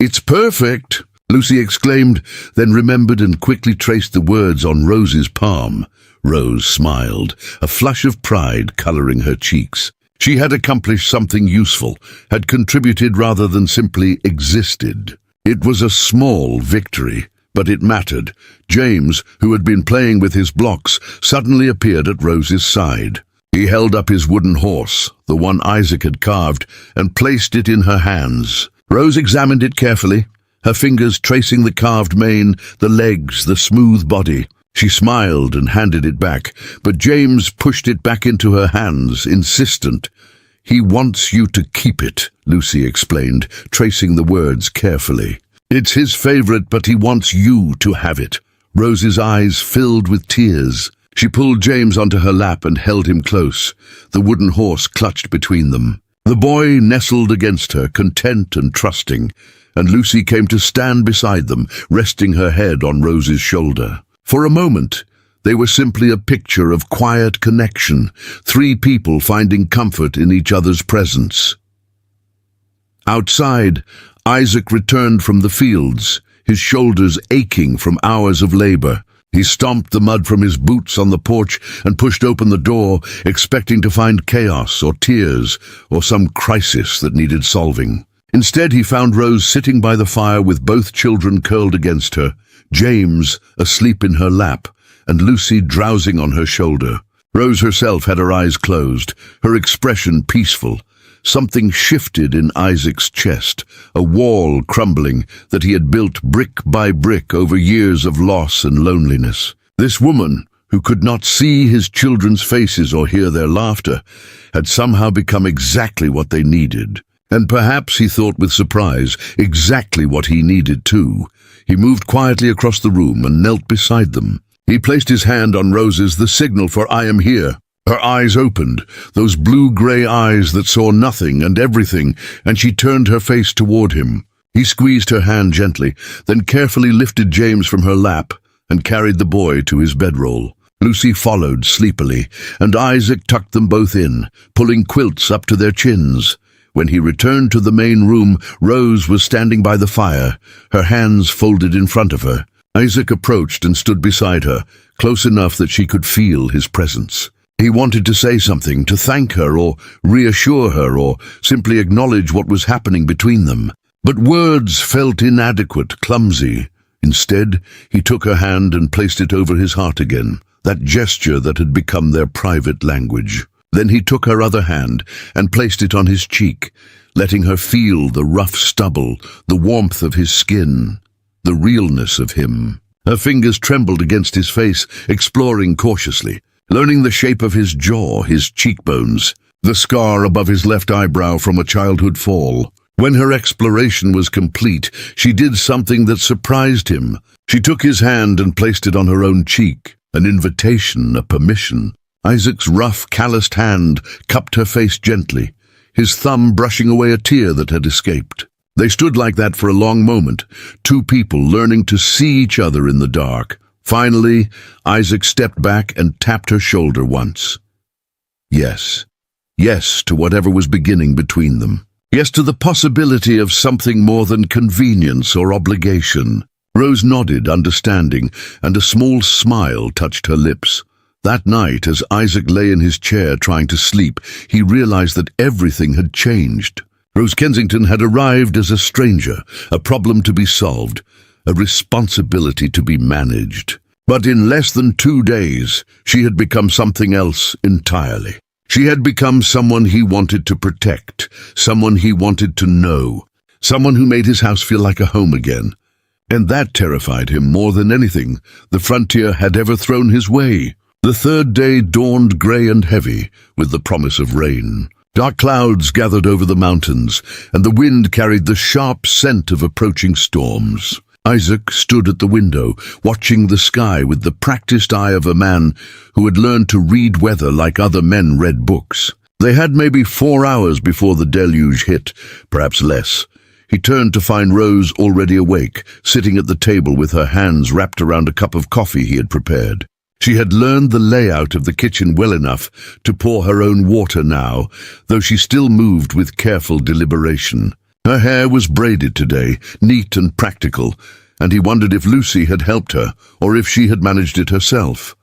"It's perfect!" Lucy exclaimed, then remembered and quickly traced the words on Rose's palm. Rose smiled, a flush of pride coloring her cheeks. She had accomplished something useful, had contributed rather than simply existed. It was a small victory, but it mattered. James, who had been playing with his blocks, suddenly appeared at Rose's side. He held up his wooden horse, the one Isaac had carved, and placed it in her hands. Rose examined it carefully, her fingers tracing the carved mane, the legs, the smooth body. She smiled and handed it back, but James pushed it back into her hands, insistent. "He wants you to keep it," Lucy explained, tracing the words carefully. "It's his favorite, but he wants you to have it." Rose's eyes filled with tears. She pulled James onto her lap and held him close, the wooden horse clutched between them. The boy nestled against her, content and trusting, and Lucy came to stand beside them, resting her head on Rose's shoulder. For a moment, they were simply a picture of quiet connection, three people finding comfort in each other's presence. Outside, Isaac returned from the fields, his shoulders aching from hours of labor. He stomped the mud from his boots on the porch and pushed open the door, expecting to find chaos or tears or some crisis that needed solving. Instead, he found Rose sitting by the fire with both children curled against her, James asleep in her lap, and Lucy drowsing on her shoulder. Rose herself had her eyes closed, her expression peaceful. Something shifted in Isaac's chest, a wall crumbling that he had built brick by brick over years of loss and loneliness. This woman, who could not see his children's faces or hear their laughter, had somehow become exactly what they needed. And perhaps, he thought with surprise, exactly what he needed too. He moved quietly across the room and knelt beside them. He placed his hand on Rose's, the signal for "I am here." Her eyes opened, those blue-gray eyes that saw nothing and everything, and she turned her face toward him. He squeezed her hand gently, then carefully lifted James from her lap and carried the boy to his bedroll. Lucy followed sleepily, and Isaac tucked them both in, pulling quilts up to their chins. When he returned to the main room, Rose was standing by the fire, her hands folded in front of her. Isaac approached and stood beside her, close enough that she could feel his presence. He wanted to say something, to thank her or reassure her or simply acknowledge what was happening between them. But words felt inadequate, clumsy. Instead, he took her hand and placed it over his heart again, that gesture that had become their private language. Then he took her other hand and placed it on his cheek, letting her feel the rough stubble, the warmth of his skin, the realness of him. Her fingers trembled against his face, exploring cautiously, learning the shape of his jaw, his cheekbones, the scar above his left eyebrow from a childhood fall. When her exploration was complete, she did something that surprised him. She took his hand and placed it on her own cheek, an invitation, a permission. Isaac's rough, calloused hand cupped her face gently, his thumb brushing away a tear that had escaped. They stood like that for a long moment, two people learning to see each other in the dark. Finally, Isaac stepped back and tapped her shoulder once. Yes. Yes to whatever was beginning between them. Yes to the possibility of something more than convenience or obligation. Rose nodded, understanding, and a small smile touched her lips. That night, as Isaac lay in his chair trying to sleep, he realized that everything had changed. Rose Kensington had arrived as a stranger, a problem to be solved, a responsibility to be managed. But in less than 2 days, she had become something else entirely. She had become someone he wanted to protect, someone he wanted to know, someone who made his house feel like a home again. And that terrified him more than anything the frontier had ever thrown his way. The third day dawned grey and heavy, with the promise of rain. Dark clouds gathered over the mountains, and the wind carried the sharp scent of approaching storms. Isaac stood at the window, watching the sky with the practiced eye of a man who had learned to read weather like other men read books. They had maybe 4 hours before the deluge hit, perhaps less. He turned to find Rose already awake, sitting at the table with her hands wrapped around a cup of coffee he had prepared. She had learned the layout of the kitchen well enough to pour her own water now, though she still moved with careful deliberation. Her hair was braided today, neat and practical, and he wondered if Lucy had helped her, or if she had managed it herself.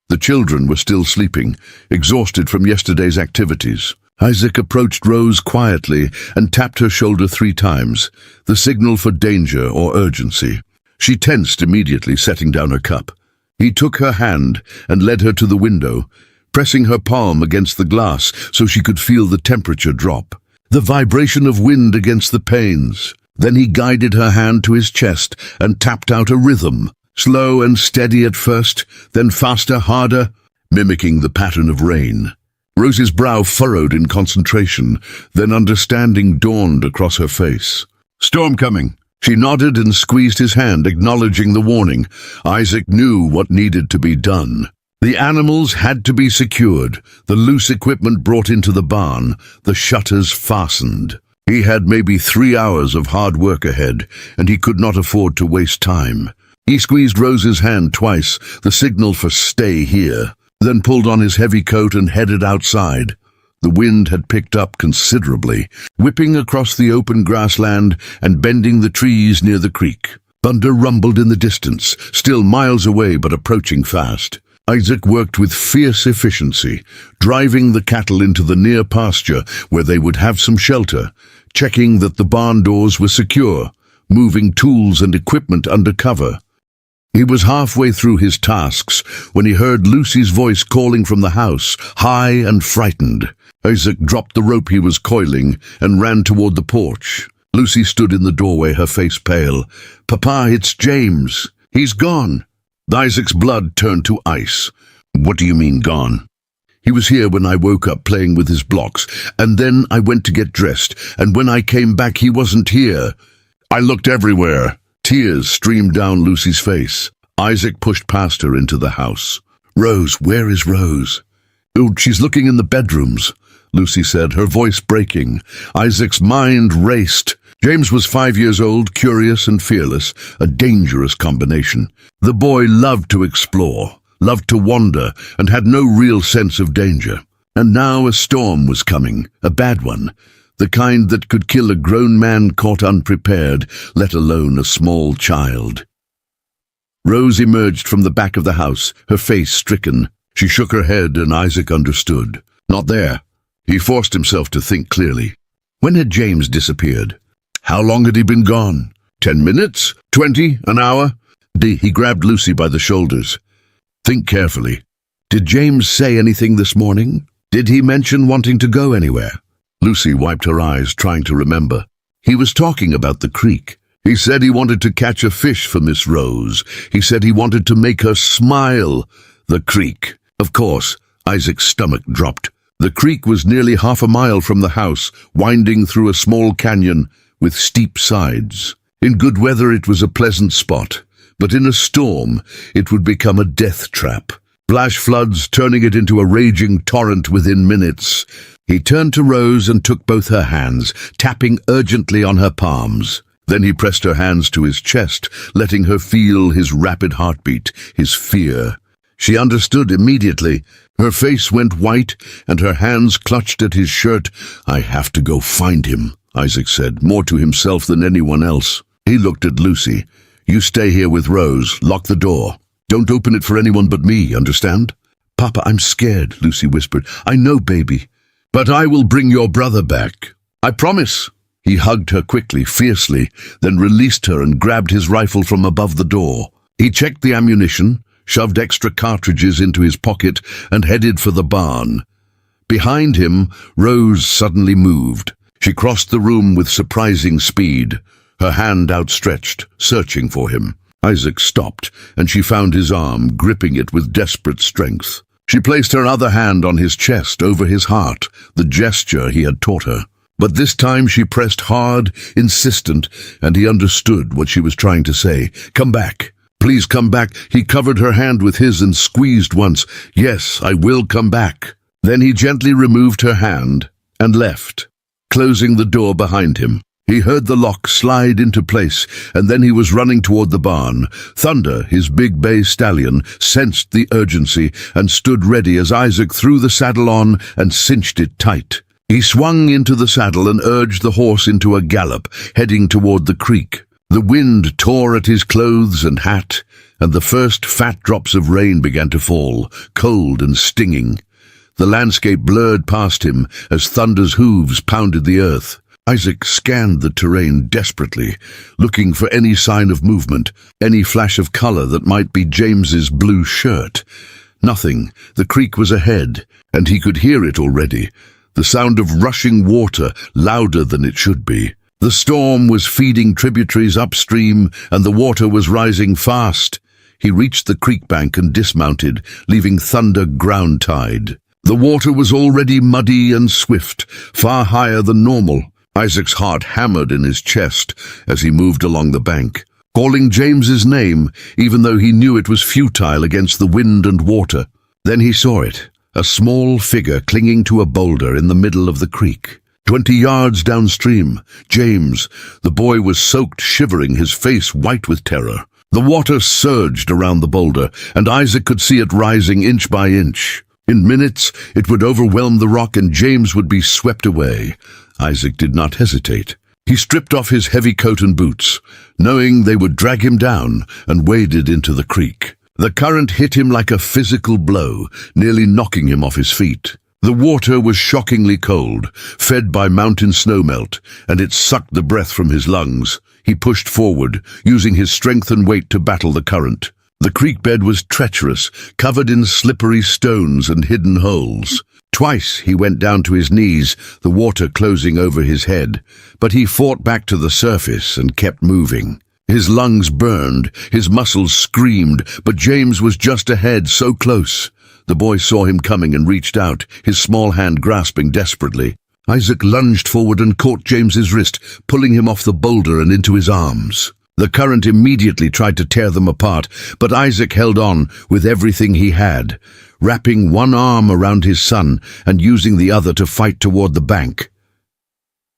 The children were still sleeping, exhausted from yesterday's activities. Isaac approached Rose quietly and tapped her shoulder 3 times, the signal for danger or urgency. She tensed immediately, setting down her cup. He took her hand and led her to the window, pressing her palm against the glass so she could feel the temperature drop. The vibration of wind against the panes. Then he guided her hand to his chest and tapped out a rhythm, slow and steady at first, then faster, harder, mimicking the pattern of rain. Rose's brow furrowed in concentration, then understanding dawned across her face. "Storm coming." She nodded and squeezed his hand, acknowledging the warning. Isaac knew what needed to be done. The animals had to be secured, the loose equipment brought into the barn, the shutters fastened. He had maybe 3 hours of hard work ahead, and he could not afford to waste time. He squeezed Rose's hand twice, the signal for stay here, then pulled on his heavy coat and headed outside. The wind had picked up considerably, whipping across the open grassland and bending the trees near the creek. Thunder rumbled in the distance, still miles away but approaching fast. Isaac worked with fierce efficiency, driving the cattle into the near pasture where they would have some shelter, checking that the barn doors were secure, moving tools and equipment under cover. He was halfway through his tasks when he heard Lucy's voice calling from the house, high and frightened. Isaac dropped the rope he was coiling and ran toward the porch. Lucy stood in the doorway, her face pale. "Papa, it's James. He's gone." Isaac's blood turned to ice. "What do you mean, gone?" "He was here when I woke up playing with his blocks, and then I went to get dressed, and when I came back he wasn't here. I looked everywhere." Tears streamed down Lucy's face. Isaac pushed past her into the house. "Rose, where is Rose?" "Oh, she's looking in the bedrooms," Lucy said, her voice breaking. Isaac's mind raced. James was 5 years old, curious and fearless, a dangerous combination. The boy loved to explore, loved to wander, and had no real sense of danger. And now a storm was coming, a bad one, the kind that could kill a grown man caught unprepared, let alone a small child. Rose emerged from the back of the house, her face stricken. She shook her head, and Isaac understood. Not there. He forced himself to think clearly. When had James disappeared? How long had he been gone? 10 minutes? 20? An hour? He grabbed Lucy by the shoulders. "Think carefully. Did James say anything this morning? Did he mention wanting to go anywhere?" Lucy wiped her eyes, trying to remember. "He was talking about the creek. He said he wanted to catch a fish for Miss Rose. He said he wanted to make her smile. The creek. Of course." Isaac's stomach dropped. The creek was nearly half a mile from the house, winding through a small canyon with steep sides. In good weather it was a pleasant spot, but in a storm it would become a death trap. Flash floods turning it into a raging torrent within minutes. He turned to Rose and took both her hands, tapping urgently on her palms. Then he pressed her hands to his chest, letting her feel his rapid heartbeat, his fear. She understood immediately. Her face went white, and her hands clutched at his shirt. "I have to go find him," Isaac said, more to himself than anyone else. He looked at Lucy. "You stay here with Rose. Lock the door. Don't open it for anyone but me, understand?" "Papa, I'm scared," Lucy whispered. "I know, baby. But I will bring your brother back. I promise." He hugged her quickly, fiercely, then released her and grabbed his rifle from above the door. He checked the ammunition, shoved extra cartridges into his pocket, and headed for the barn. Behind him, Rose suddenly moved. She crossed the room with surprising speed, her hand outstretched, searching for him. Isaac stopped, and she found his arm, gripping it with desperate strength. She placed her other hand on his chest, over his heart, the gesture he had taught her. But this time she pressed hard, insistent, and he understood what she was trying to say. "Come back. Please come back." He covered her hand with his and squeezed once. "Yes, I will come back." Then he gently removed her hand and left, closing the door behind him. He heard the lock slide into place, and then he was running toward the barn. Thunder, his big bay stallion, sensed the urgency and stood ready as Isaac threw the saddle on and cinched it tight. He swung into the saddle and urged the horse into a gallop, heading toward the creek. The wind tore at his clothes and hat, and the first fat drops of rain began to fall, cold and stinging. The landscape blurred past him as Thunder's hooves pounded the earth. Isaac scanned the terrain desperately, looking for any sign of movement, any flash of color that might be James's blue shirt. Nothing. The creek was ahead, and he could hear it already. The sound of rushing water, louder than it should be. The storm was feeding tributaries upstream, and the water was rising fast. He reached the creek bank and dismounted, leaving Thunder ground-tied. The water was already muddy and swift, far higher than normal. Isaac's heart hammered in his chest as he moved along the bank, calling James's name, even though he knew it was futile against the wind and water. Then he saw it, a small figure clinging to a boulder in the middle of the creek. 20 yards downstream, James. The boy was soaked, shivering, his face white with terror. The water surged around the boulder, and Isaac could see it rising inch by inch. In minutes, it would overwhelm the rock and James would be swept away. Isaac did not hesitate. He stripped off his heavy coat and boots, knowing they would drag him down, and waded into the creek. The current hit him like a physical blow, nearly knocking him off his feet. The water was shockingly cold, fed by mountain snowmelt, and it sucked the breath from his lungs. He pushed forward, using his strength and weight to battle the current. The creek bed was treacherous, covered in slippery stones and hidden holes. Twice he went down to his knees, the water closing over his head, but he fought back to the surface and kept moving. His lungs burned, his muscles screamed, but James was just ahead, so close. The boy saw him coming and reached out, his small hand grasping desperately. Isaac lunged forward and caught James's wrist, pulling him off the boulder and into his arms. The current immediately tried to tear them apart, but Isaac held on with everything he had, wrapping one arm around his son and using the other to fight toward the bank.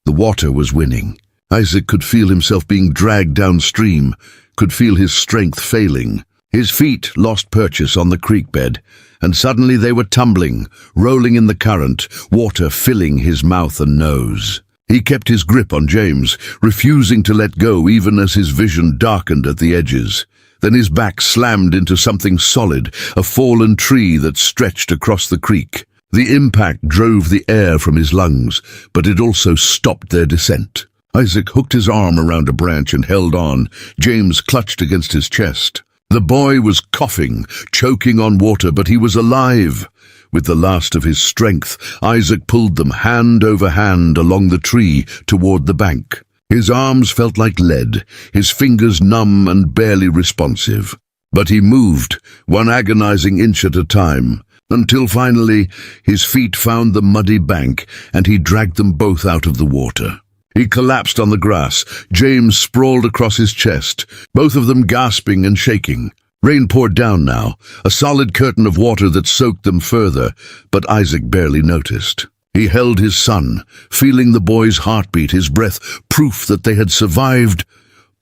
The water was winning. Isaac could feel himself being dragged downstream, could feel his strength failing. His feet lost purchase on the creek bed, and suddenly they were tumbling, rolling in the current, water filling his mouth and nose. He kept his grip on James, refusing to let go even as his vision darkened at the edges. Then his back slammed into something solid, a fallen tree that stretched across the creek. The impact drove the air from his lungs, but it also stopped their descent. Isaac hooked his arm around a branch and held on. James clutched against his chest. The boy was coughing, choking on water, but he was alive. With the last of his strength, Isaac pulled them hand over hand along the tree toward the bank. His arms felt like lead, his fingers numb and barely responsive. But he moved, one agonizing inch at a time, until finally his feet found the muddy bank and he dragged them both out of the water. He collapsed on the grass, James sprawled across his chest, both of them gasping and shaking. Rain poured down now, a solid curtain of water that soaked them further, but Isaac barely noticed. He held his son, feeling the boy's heartbeat, his breath, proof that they had survived.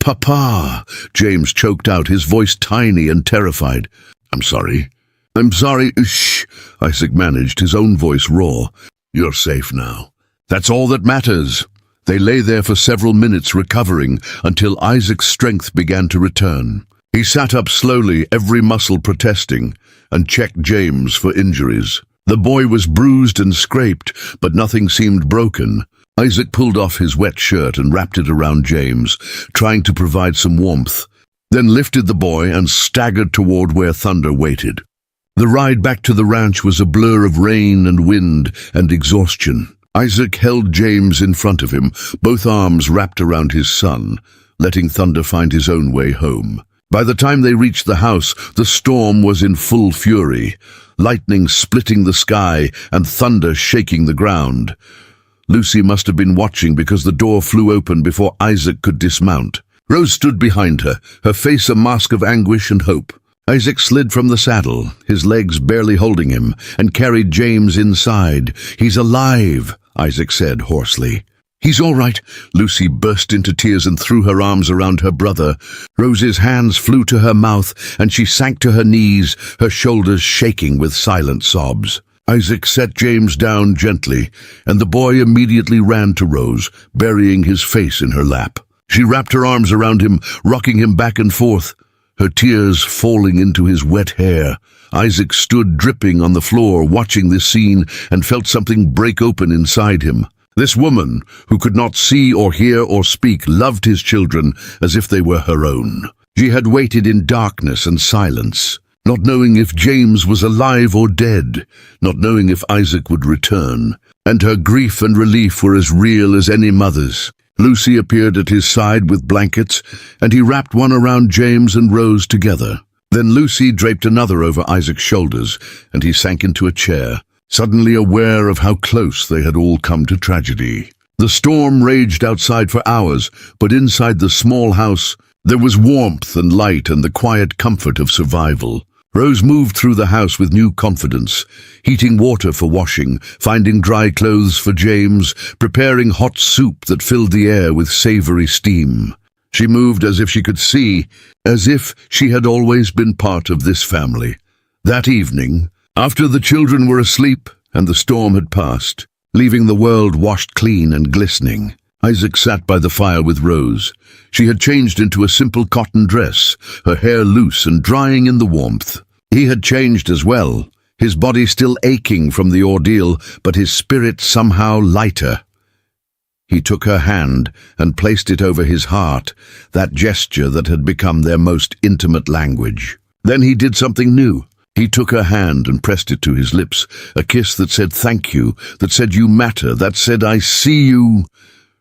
"Papa," James choked out, his voice tiny and terrified. I'm sorry, shh," Isaac managed, his own voice raw. "You're safe now. That's all that matters." They lay there for several minutes recovering until Isaac's strength began to return. He sat up slowly, every muscle protesting, and checked James for injuries. The boy was bruised and scraped, but nothing seemed broken. Isaac pulled off his wet shirt and wrapped it around James, trying to provide some warmth. then lifted the boy and staggered toward where Thunder waited. The ride back to the ranch was a blur of rain and wind and exhaustion. Isaac held James in front of him, both arms wrapped around his son, letting Thunder find his own way home. By the time they reached the house, the storm was in full fury, lightning splitting the sky and thunder shaking the ground. Lucy must have been watching because the door flew open before Isaac could dismount. Rose stood behind her, her face a mask of anguish and hope. Isaac slid from the saddle, his legs barely holding him, and carried James inside. "He's alive," Isaac said hoarsely. "He's all right." Lucy burst into tears and threw her arms around her brother. Rose's hands flew to her mouth, and she sank to her knees, her shoulders shaking with silent sobs. Isaac set James down gently, and the boy immediately ran to Rose, burying his face in her lap. She wrapped her arms around him, rocking him back and forth, her tears falling into his wet hair. Isaac stood dripping on the floor, watching this scene, and felt something break open inside him. This woman, who could not see or hear or speak, loved his children as if they were her own. She had waited in darkness and silence, not knowing if James was alive or dead, not knowing if Isaac would return, and her grief and relief were as real as any mother's. Lucy appeared at his side with blankets, and he wrapped one around James and Rose together. Then Lucy draped another over Isaac's shoulders, and he sank into a chair, suddenly aware of how close they had all come to tragedy. The storm raged outside for hours, but inside the small house there was warmth and light and the quiet comfort of survival. Rose moved through the house with new confidence, heating water for washing, finding dry clothes for James, preparing hot soup that filled the air with savory steam. She moved as if she could see, as if she had always been part of this family. That evening, after the children were asleep and the storm had passed, leaving the world washed clean and glistening, Isaac sat by the fire with Rose. She had changed into a simple cotton dress, her hair loose and drying in the warmth. He had changed as well, his body still aching from the ordeal, but his spirit somehow lighter. He took her hand and placed it over his heart, that gesture that had become their most intimate language. Then he did something new. He took her hand and pressed it to his lips, a kiss that said thank you, that said you matter, that said I see you.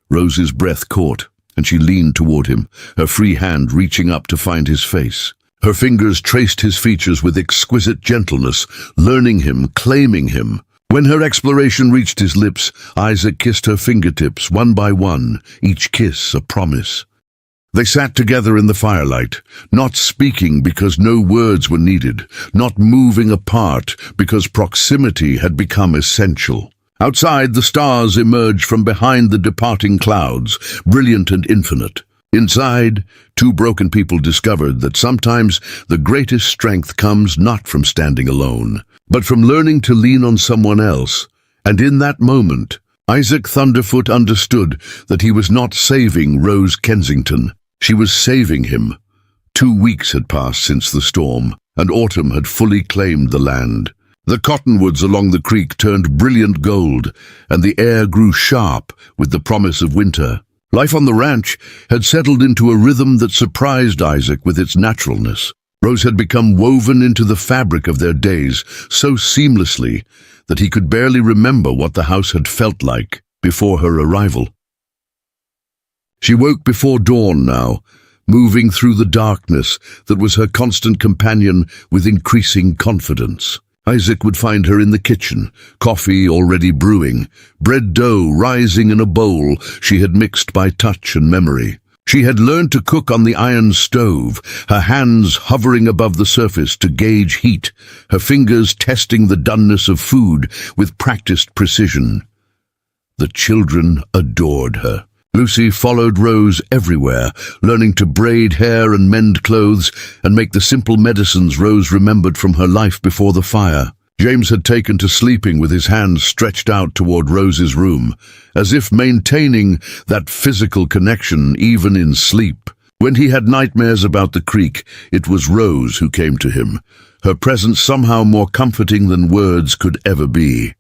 Rose's breath caught, and she leaned toward him, her free hand reaching up to find his face. Her fingers traced his features with exquisite gentleness, learning him, claiming him. When her exploration reached his lips, Isaac kissed her fingertips one by one, each kiss a promise. They sat together in the firelight, not speaking because no words were needed, not moving apart because proximity had become essential. Outside, the stars emerged from behind the departing clouds, brilliant and infinite. Inside, two broken people discovered that sometimes the greatest strength comes not from standing alone, but from learning to lean on someone else. And in that moment, Isaac Thunderfoot understood that he was not saving Rose Kensington. She was saving him. 2 weeks had passed since the storm, and autumn had fully claimed the land. The cottonwoods along the creek turned brilliant gold, and the air grew sharp with the promise of winter. Life on the ranch had settled into a rhythm that surprised Isaac with its naturalness. Rose had become woven into the fabric of their days so seamlessly that he could barely remember what the house had felt like before her arrival. She woke before dawn now, moving through the darkness that was her constant companion with increasing confidence. Isaac would find her in the kitchen, coffee already brewing, bread dough rising in a bowl she had mixed by touch and memory. She had learned to cook on the iron stove, her hands hovering above the surface to gauge heat, her fingers testing the doneness of food with practiced precision. The children adored her. Lucy followed Rose everywhere, learning to braid hair and mend clothes and make the simple medicines Rose remembered from her life before the fire. James had taken to sleeping with his hands stretched out toward Rose's room, as if maintaining that physical connection even in sleep. When he had nightmares about the creek, it was Rose who came to him, her presence somehow more comforting than words could ever be.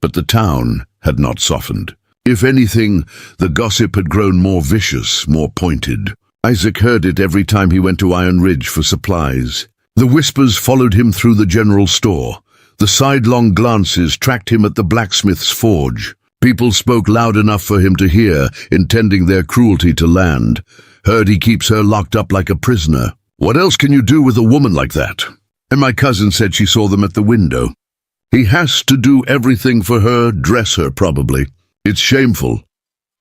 But the town had not softened. If anything, the gossip had grown more vicious, more pointed. Isaac heard it every time he went to Iron Ridge for supplies. The whispers followed him through the general store. The sidelong glances tracked him at the blacksmith's forge. People spoke loud enough for him to hear, intending their cruelty to land. Heard he keeps her locked up like a prisoner. What else can you do with a woman like that? And my cousin said she saw them at the window. He has to do everything for her, dress her probably. It's shameful.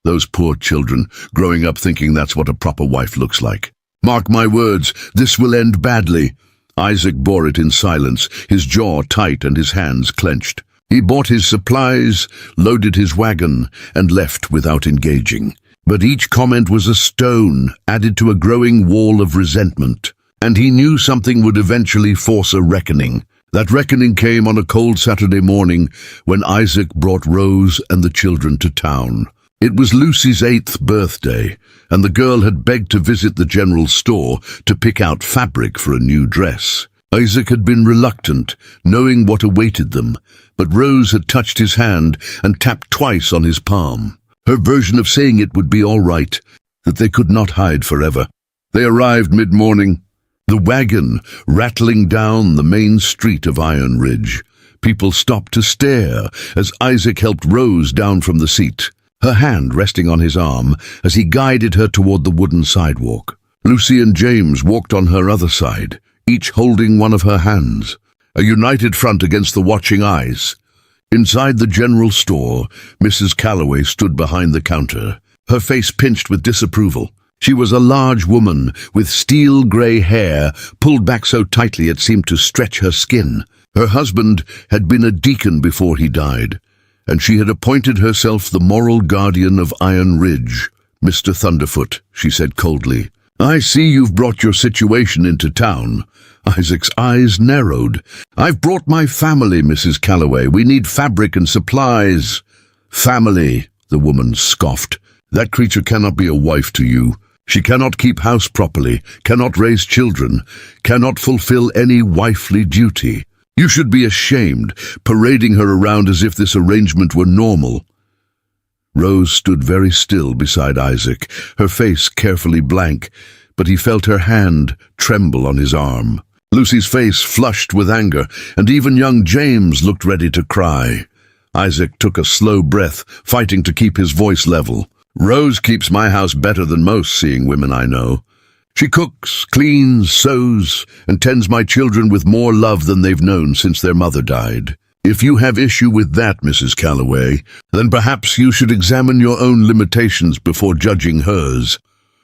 Those poor children, growing up thinking that's what a proper wife looks like. Mark my words, this will end badly. Isaac bore it in silence, his jaw tight and his hands clenched. He bought his supplies, loaded his wagon, and left without engaging. But each comment was a stone added to a growing wall of resentment, and he knew something would eventually force a reckoning. That reckoning came on a cold Saturday morning when Isaac brought Rose and the children to town. It was Lucy's 8th birthday, and the girl had begged to visit the general store to pick out fabric for a new dress. Isaac had been reluctant, knowing what awaited them, but Rose had touched his hand and tapped twice on his palm. Her version of saying it would be all right, that they could not hide forever. They arrived mid-morning, the wagon rattling down the main street of Iron Ridge. People stopped to stare as Isaac helped Rose down from the seat, her hand resting on his arm as he guided her toward the wooden sidewalk. Lucy and James walked on her other side, each holding one of her hands, a united front against the watching eyes. Inside the general store, Mrs. Calloway stood behind the counter, her face pinched with disapproval. She was a large woman with steel-gray hair pulled back so tightly it seemed to stretch her skin. Her husband had been a deacon before he died, and she had appointed herself the moral guardian of Iron Ridge. "Mr. Thunderfoot," she said coldly, "I see you've brought your situation into town." Isaac's eyes narrowed. "I've brought my family, Mrs. Calloway. We need fabric and supplies." "Family," the woman scoffed. "That creature cannot be a wife to you. She cannot keep house properly, cannot raise children, cannot fulfill any wifely duty. You should be ashamed, parading her around as if this arrangement were normal." Rose stood very still beside Isaac, her face carefully blank, but he felt her hand tremble on his arm. Lucy's face flushed with anger, and even young James looked ready to cry. Isaac took a slow breath, fighting to keep his voice level. "Rose keeps my house better than most seeing women I know. She cooks, cleans, sews, and tends my children with more love than they've known since their mother died. If you have issue with that, Mrs. Calloway, then perhaps you should examine your own limitations before judging hers."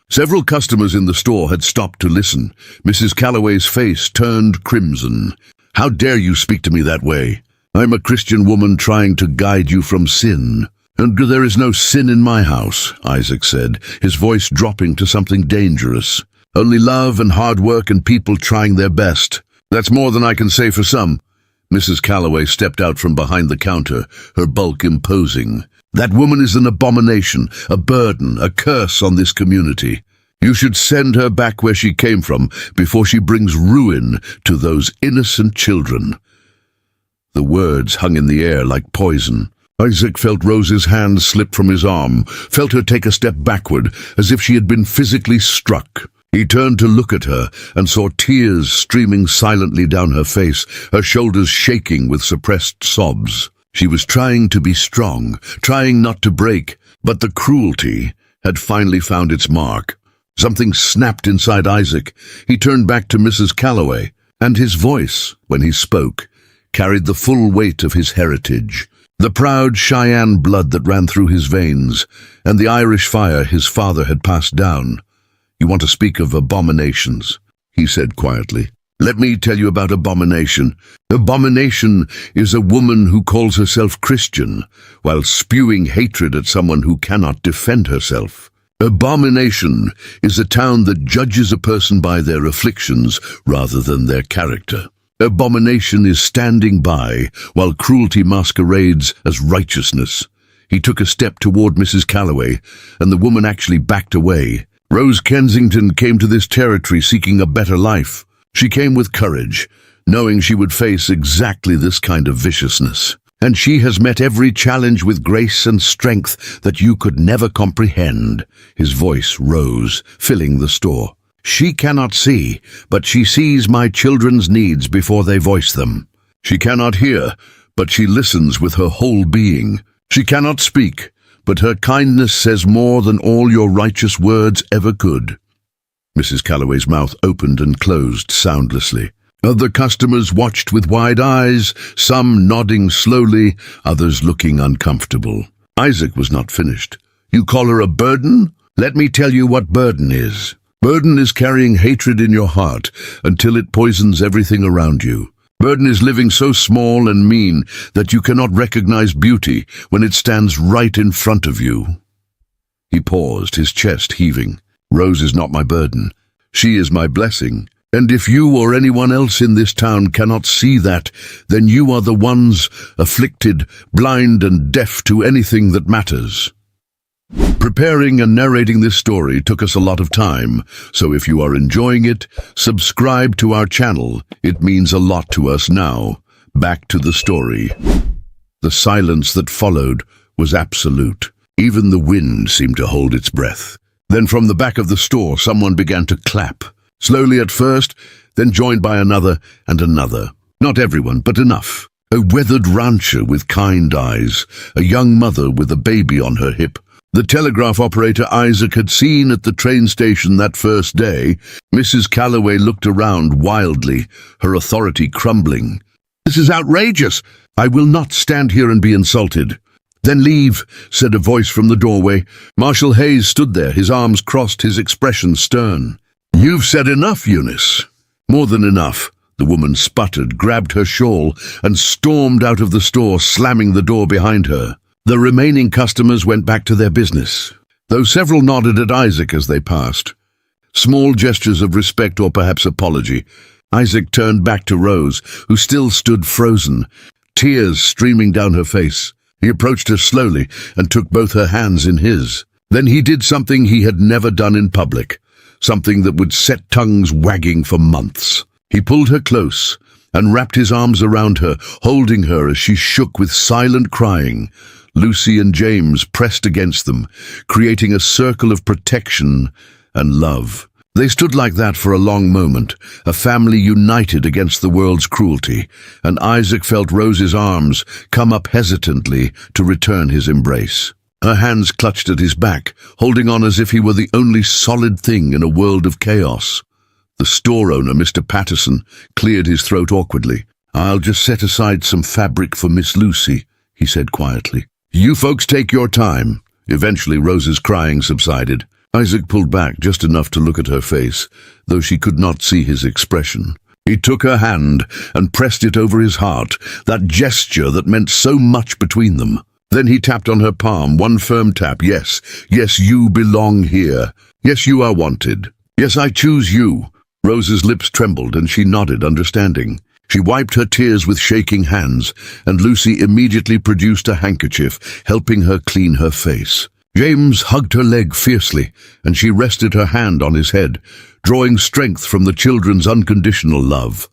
Several customers in the store had stopped to listen. Mrs. Calloway's face turned crimson. "How dare you speak to me that way? I'm a Christian woman trying to guide you from sin." "And there is no sin in my house," Isaac said, his voice dropping to something dangerous. "Only love and hard work and people trying their best. That's more than I can say for some." Mrs. Calloway stepped out from behind the counter, her bulk imposing. "That woman is an abomination, a burden, a curse on this community. You should send her back where she came from before she brings ruin to those innocent children." The words hung in the air like poison. Isaac felt Rose's hand slip from his arm, felt her take a step backward, as if she had been physically struck. He turned to look at her and saw tears streaming silently down her face, her shoulders shaking with suppressed sobs. She was trying to be strong, trying not to break, but the cruelty had finally found its mark. Something snapped inside Isaac. He turned back to Mrs. Calloway, and his voice, when he spoke, carried the full weight of his heritage. The proud Cheyenne blood that ran through his veins, and the Irish fire his father had passed down. "You want to speak of abominations," he said quietly. "Let me tell you about abomination. Abomination is a woman who calls herself Christian, while spewing hatred at someone who cannot defend herself. Abomination is a town that judges a person by their afflictions rather than their character. Abomination is standing by while cruelty masquerades as righteousness." He took a step toward Mrs. Calloway, and the woman actually backed away. Rose Kensington came to this territory seeking a better life. She came with courage, knowing she would face exactly this kind of viciousness. and she has met every challenge with grace and strength that you could never comprehend." His voice rose, filling the store. "She cannot see, but she sees my children's needs before they voice them. She cannot hear, but she listens with her whole being. She cannot speak, but her kindness says more than all your righteous words ever could." Mrs. Calloway's mouth opened and closed soundlessly. Other customers watched with wide eyes, some nodding slowly, others looking uncomfortable. Isaac was not finished. "You call her a burden? Let me tell you what burden is. Burden is carrying hatred in your heart until it poisons everything around you. Burden is living so small and mean that you cannot recognize beauty when it stands right in front of you." He paused, his chest heaving. "Rose is not my burden. She is my blessing. And if you or anyone else in this town cannot see that, then you are the ones afflicted, blind and deaf to anything that matters." Preparing and narrating this story took us a lot of time, so if you are enjoying it, subscribe to our channel. It means a lot to us now. Back to the story. The silence that followed was absolute. Even the wind seemed to hold its breath. Then from the back of the store, someone began to clap. Slowly at first, then joined by another and another. Not everyone, but enough. A weathered rancher with kind eyes, a young mother with a baby on her hip. The telegraph operator Isaac had seen at the train station that first day. Mrs. Calloway looked around wildly, her authority crumbling. "This is outrageous! I will not stand here and be insulted." "Then leave," said a voice from the doorway. Marshal Hayes stood there, his arms crossed, his expression stern. "You've said enough, Eunice." "More than enough," the woman sputtered, grabbed her shawl, and stormed out of the store, slamming the door behind her. The remaining customers went back to their business, though several nodded at Isaac as they passed. Small gestures of respect or perhaps apology. Isaac turned back to Rose, who still stood frozen, tears streaming down her face. He approached her slowly and took both her hands in his. Then he did something he had never done in public, something that would set tongues wagging for months. He pulled her close and wrapped his arms around her, holding her as she shook with silent crying. Lucy and James pressed against them, creating a circle of protection and love. They stood like that for a long moment, a family united against the world's cruelty, and Isaac felt Rose's arms come up hesitantly to return his embrace. Her hands clutched at his back, holding on as if he were the only solid thing in a world of chaos. The store owner, Mr. Patterson, cleared his throat awkwardly. "I'll just set aside some fabric for Miss Lucy," he said quietly. "You folks take your time." Eventually Rose's crying subsided. Isaac pulled back just enough to look at her face, though she could not see his expression. He took her hand and pressed it over his heart, that gesture that meant so much between them. Then he tapped on her palm, one firm tap. "Yes, yes, you belong here. Yes, you are wanted. Yes, I choose you." Rose's lips trembled and she nodded, understanding. She wiped her tears with shaking hands, and Lucy immediately produced a handkerchief, helping her clean her face. James hugged her leg fiercely, and she rested her hand on his head, drawing strength from the children's unconditional love.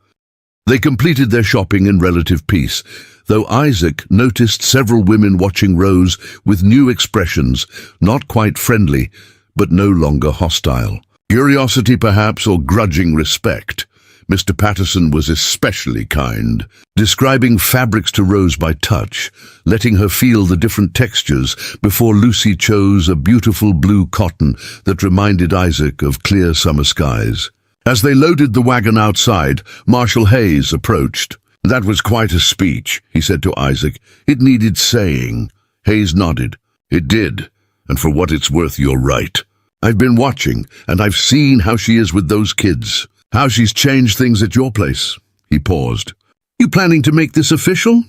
They completed their shopping in relative peace, though Isaac noticed several women watching Rose with new expressions, not quite friendly, but no longer hostile. Curiosity perhaps, or grudging respect. Mr. Patterson was especially kind, describing fabrics to Rose by touch, letting her feel the different textures before Lucy chose a beautiful blue cotton that reminded Isaac of clear summer skies. As they loaded the wagon outside, Marshal Hayes approached. "That was quite a speech," he said to Isaac. "It needed saying." Hayes nodded. "It did, and for what it's worth, you're right. I've been watching, and I've seen how she is with those kids. How she's changed things at your place." He paused. "You planning to make this official?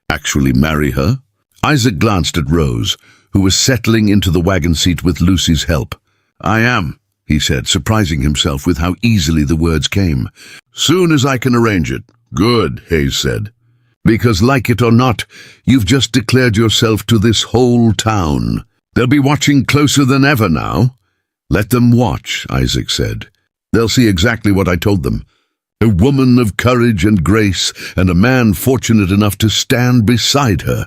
Actually marry her?" Isaac glanced at Rose, who was settling into the wagon seat with Lucy's help. "I am," he said, surprising himself with how easily the words came. "Soon as I can arrange it." "Good," Hayes said. "Because like it or not, you've just declared yourself to this whole town. They'll be watching closer than ever now." "Let them watch," Isaac said. "They'll see exactly what I told them. A woman of courage and grace, and a man fortunate enough to stand beside her.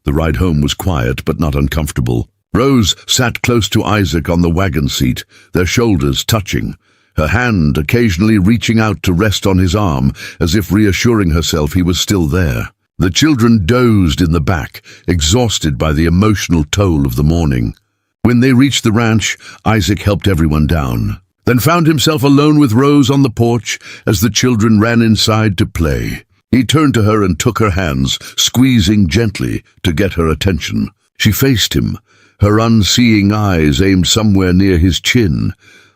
The ride home was quiet but not uncomfortable. Rose sat close to Isaac on the wagon seat, their shoulders touching, her hand occasionally reaching out to rest on his arm, as if reassuring herself he was still there. The children dozed in the back, exhausted by the emotional toll of the morning. When they reached the ranch, Isaac helped everyone down, then found himself alone with Rose on the porch as the children ran inside to play. He turned to her and took her hands, squeezing gently to get her attention. She faced him, her unseeing eyes aimed somewhere near his chin.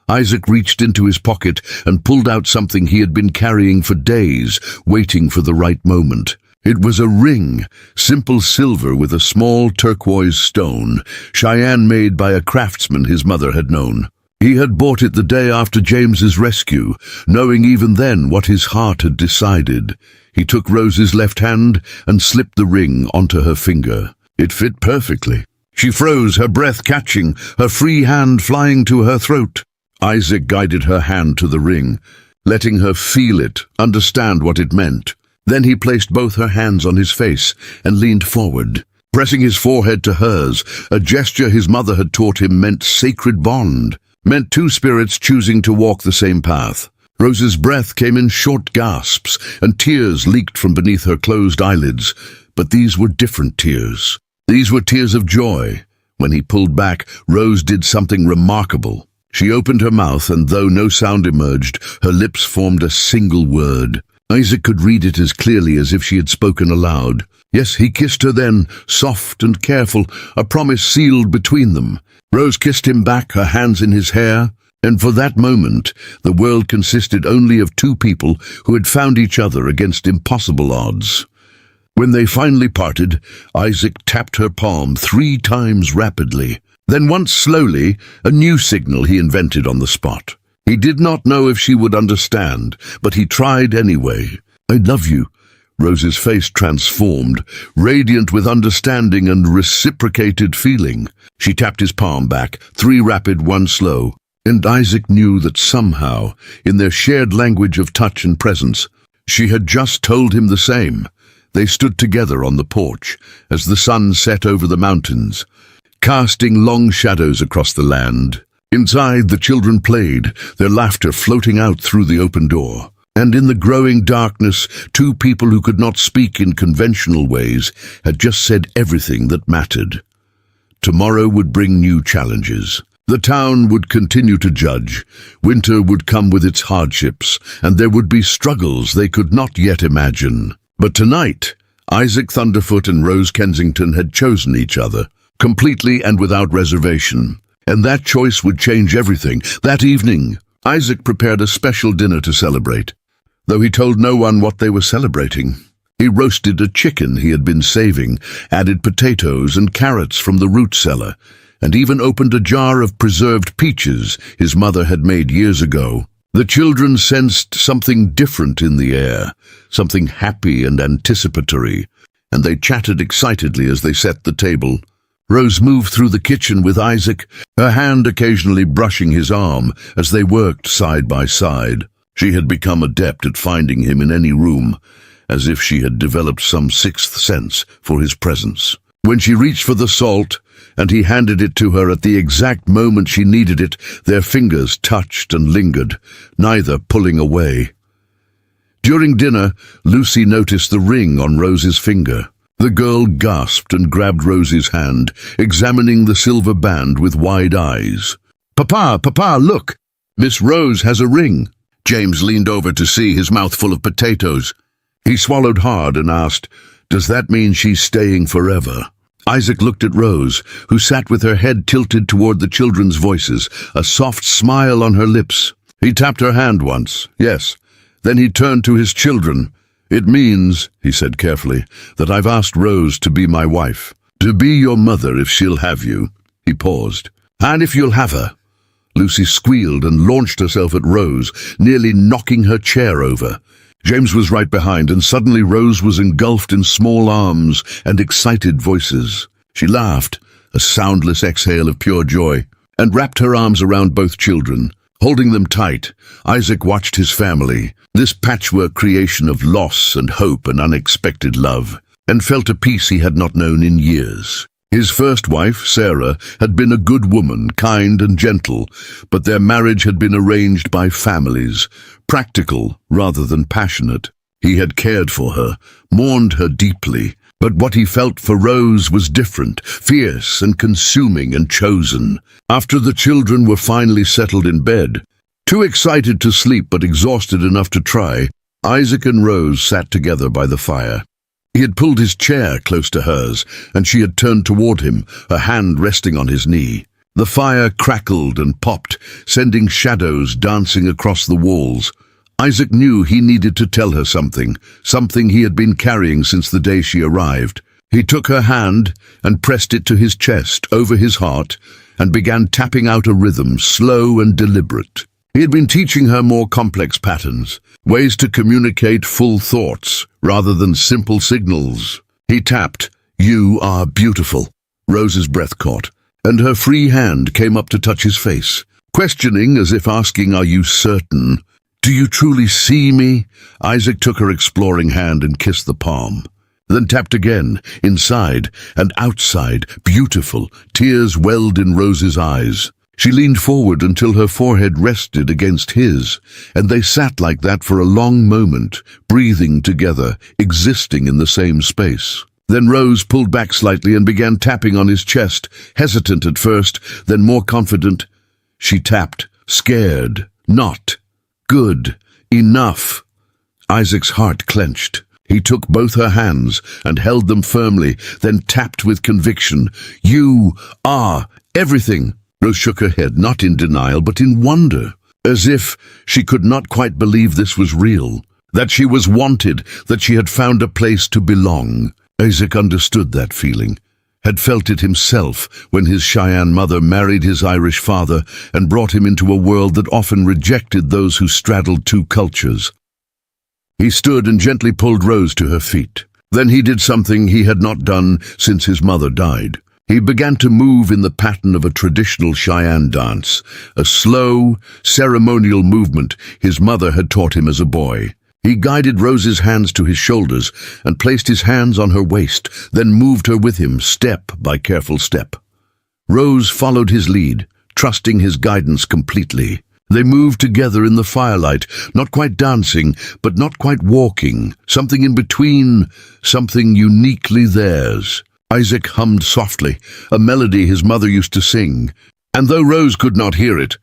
Isaac reached into his pocket and pulled out something he had been carrying for days, waiting for the right moment. It was a ring, simple silver with a small turquoise stone, Cheyenne made by a craftsman his mother had known. He had bought it the day after James's rescue, knowing even then what his heart had decided. He took Rose's left hand and slipped the ring onto her finger. It fit perfectly. She froze, her breath catching, her free hand flying to her throat. Isaac guided her hand to the ring, letting her feel it, understand what it meant. Then he placed both her hands on his face and leaned forward, pressing his forehead to hers, a gesture his mother had taught him meant sacred bond, meant two spirits choosing to walk the same path. Rose's breath came in short gasps, and tears leaked from beneath her closed eyelids, but these were different tears. These were tears of joy. When he pulled back, Rose did something remarkable. She opened her mouth, and though no sound emerged, her lips formed a single word. Isaac could read it as clearly as if she had spoken aloud. Yes, he kissed her then, soft and careful, a promise sealed between them. Rose kissed him back, her hands in his hair, and for that moment, the world consisted only of two people who had found each other against impossible odds. When they finally parted, Isaac tapped her palm 3 times rapidly. Then once slowly, a new signal he invented on the spot. He did not know if she would understand, but he tried anyway. "I love you." Rose's face transformed, radiant with understanding and reciprocated feeling. She tapped his palm back, 3 rapid, 1 slow. And Isaac knew that somehow, in their shared language of touch and presence, she had just told him the same. They stood together on the porch as the sun set over the mountains, casting long shadows across the land. Inside, the children played, their laughter floating out through the open door. And in the growing darkness, 2 people who could not speak in conventional ways had just said everything that mattered. Tomorrow would bring new challenges. The town would continue to judge. Winter would come with its hardships, and there would be struggles they could not yet imagine. But tonight, Isaac Thunderfoot and Rose Kensington had chosen each other, completely and without reservation. And that choice would change everything. That evening, Isaac prepared a special dinner to celebrate, though he told no one what they were celebrating. He roasted a chicken he had been saving, added potatoes and carrots from the root cellar, and even opened a jar of preserved peaches his mother had made years ago. The children sensed something different in the air, something happy and anticipatory, and they chatted excitedly as they set the table. Rose moved through the kitchen with Isaac, her hand occasionally brushing his arm as they worked side by side. She had become adept at finding him in any room, as if she had developed some 6th sense for his presence. When she reached for the salt, and he handed it to her at the exact moment she needed it, their fingers touched and lingered, neither pulling away. During dinner, Lucy noticed the ring on Rose's finger. The girl gasped and grabbed Rose's hand, examining the silver band with wide eyes. Papa, look! Miss Rose has a ring." James leaned over to see, his mouth full of potatoes. He swallowed hard and asked, "Does that mean she's staying forever?" Isaac looked at Rose, who sat with her head tilted toward the children's voices, a soft smile on her lips. He tapped her hand once, yes. Then he turned to his children. "It means," he said carefully, "that I've asked Rose to be my wife, to be your mother if she'll have you." He paused. "And if you'll have her." Lucy squealed and launched herself at Rose, nearly knocking her chair over. James was right behind, and suddenly Rose was engulfed in small arms and excited voices. She laughed, a soundless exhale of pure joy, and wrapped her arms around both children, Holding them tight, Isaac watched his family, this patchwork creation of loss and hope and unexpected love, and felt a peace he had not known in years. His first wife, Sarah, had been a good woman, kind and gentle, but their marriage had been arranged by families, practical rather than passionate. He had cared for her, mourned her deeply, but what he felt for Rose was different, fierce and consuming and chosen. After the children were finally settled in bed, too excited to sleep but exhausted enough to try, Isaac and Rose sat together by the fire. He had pulled his chair close to hers, and she had turned toward him, her hand resting on his knee. The fire crackled and popped, sending shadows dancing across the walls. Isaac knew he needed to tell her something he had been carrying since the day she arrived. He took her hand and pressed it to his chest, over his heart, and began tapping out a rhythm, slow and deliberate. He had been teaching her more complex patterns, ways to communicate full thoughts rather than simple signals. He tapped, "You are beautiful." Rose's breath caught, and her free hand came up to touch his face, questioning as if asking, "Are you certain? Do you truly see me?" Isaac took her exploring hand and kissed the palm, then tapped again, inside and outside, beautiful. Tears welled in Rose's eyes. She leaned forward until her forehead rested against his, and they sat like that for a long moment, breathing together, existing in the same space. Then Rose pulled back slightly and began tapping on his chest, hesitant at first, then more confident. She tapped, scared, not, good, enough. Isaac's heart clenched. He took both her hands and held them firmly, then tapped with conviction. "You are everything." Rose shook her head, not in denial, but in wonder, as if she could not quite believe this was real, that she was wanted, that she had found a place to belong. Isaac understood that feeling, had felt it himself when his Cheyenne mother married his Irish father and brought him into a world that often rejected those who straddled two cultures. He stood and gently pulled Rose to her feet. Then he did something he had not done since his mother died. He began to move in the pattern of a traditional Cheyenne dance, a slow, ceremonial movement his mother had taught him as a boy. He guided Rose's hands to his shoulders and placed his hands on her waist, then moved her with him, step by careful step. Rose followed his lead, trusting his guidance completely. They moved together in the firelight, not quite dancing, but not quite walking, something in between, something uniquely theirs. Isaac hummed softly, a melody his mother used to sing, and though Rose could not hear it,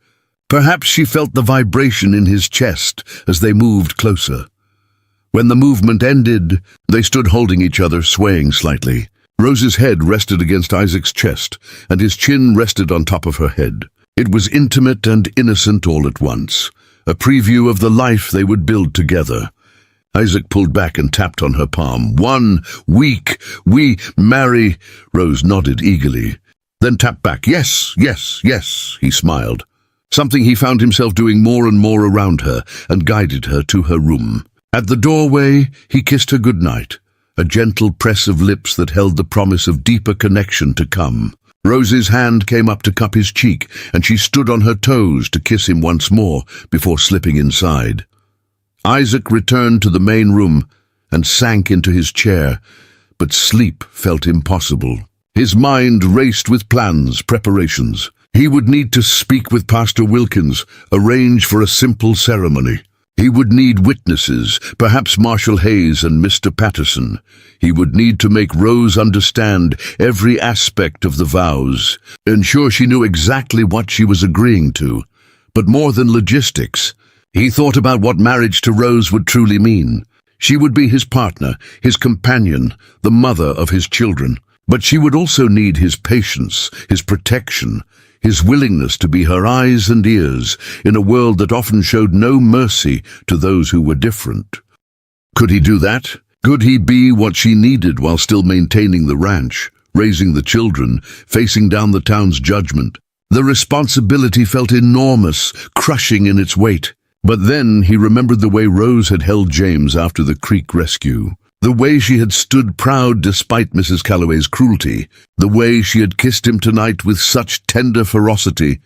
perhaps she felt the vibration in his chest as they moved closer. When the movement ended, they stood holding each other, swaying slightly. Rose's head rested against Isaac's chest, and his chin rested on top of her head. It was intimate and innocent all at once, a preview of the life they would build together. Isaac pulled back and tapped on her palm. "1 week, we marry." Rose nodded eagerly, then tapped back. "Yes, yes, yes," he smiled. Something he found himself doing more and more around her, and guided her to her room. At the doorway, he kissed her goodnight, a gentle press of lips that held the promise of deeper connection to come. Rose's hand came up to cup his cheek, and she stood on her toes to kiss him once more before slipping inside. Isaac returned to the main room and sank into his chair, but sleep felt impossible. His mind raced with plans, preparations. He would need to speak with Pastor Wilkins, arrange for a simple ceremony. He would need witnesses, perhaps Marshal Hayes and Mr. Patterson. He would need to make Rose understand every aspect of the vows, ensure she knew exactly what she was agreeing to. But more than logistics, he thought about what marriage to Rose would truly mean. She would be his partner, his companion, the mother of his children. But she would also need his patience, his protection, his willingness to be her eyes and ears in a world that often showed no mercy to those who were different. Could he do that? Could he be what she needed while still maintaining the ranch, raising the children, facing down the town's judgment? The responsibility felt enormous, crushing in its weight. But then he remembered the way Rose had held James after the creek rescue, the way she had stood proud despite Mrs. Calloway's cruelty, the way she had kissed him tonight with such tender ferocity.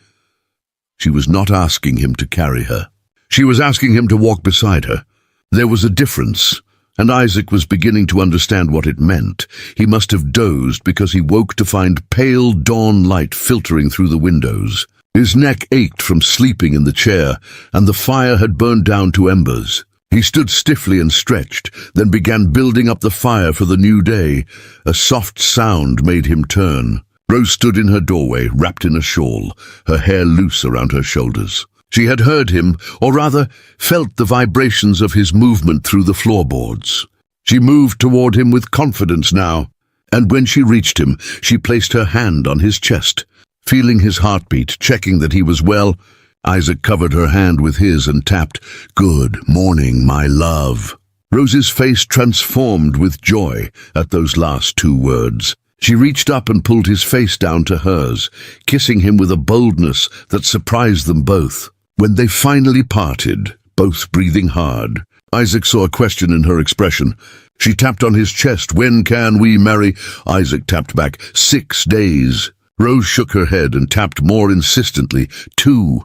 She was not asking him to carry her. She was asking him to walk beside her. There was a difference, and Isaac was beginning to understand what it meant. He must have dozed because he woke to find pale dawn light filtering through the windows. His neck ached from sleeping in the chair, and the fire had burned down to embers. He stood stiffly and stretched, then began building up the fire for the new day. A soft sound made him turn. Rose stood in her doorway, wrapped in a shawl, her hair loose around her shoulders. She had heard him, or rather, felt the vibrations of his movement through the floorboards. She moved toward him with confidence now, and when she reached him, she placed her hand on his chest. Feeling his heartbeat, checking that he was well, Isaac covered her hand with his and tapped, "Good morning, my love." Rose's face transformed with joy at those last two words. She reached up and pulled his face down to hers, kissing him with a boldness that surprised them both. When they finally parted, both breathing hard, Isaac saw a question in her expression. She tapped on his chest. "When can we marry?" Isaac tapped back, "6 days." Rose shook her head and tapped more insistently, 2.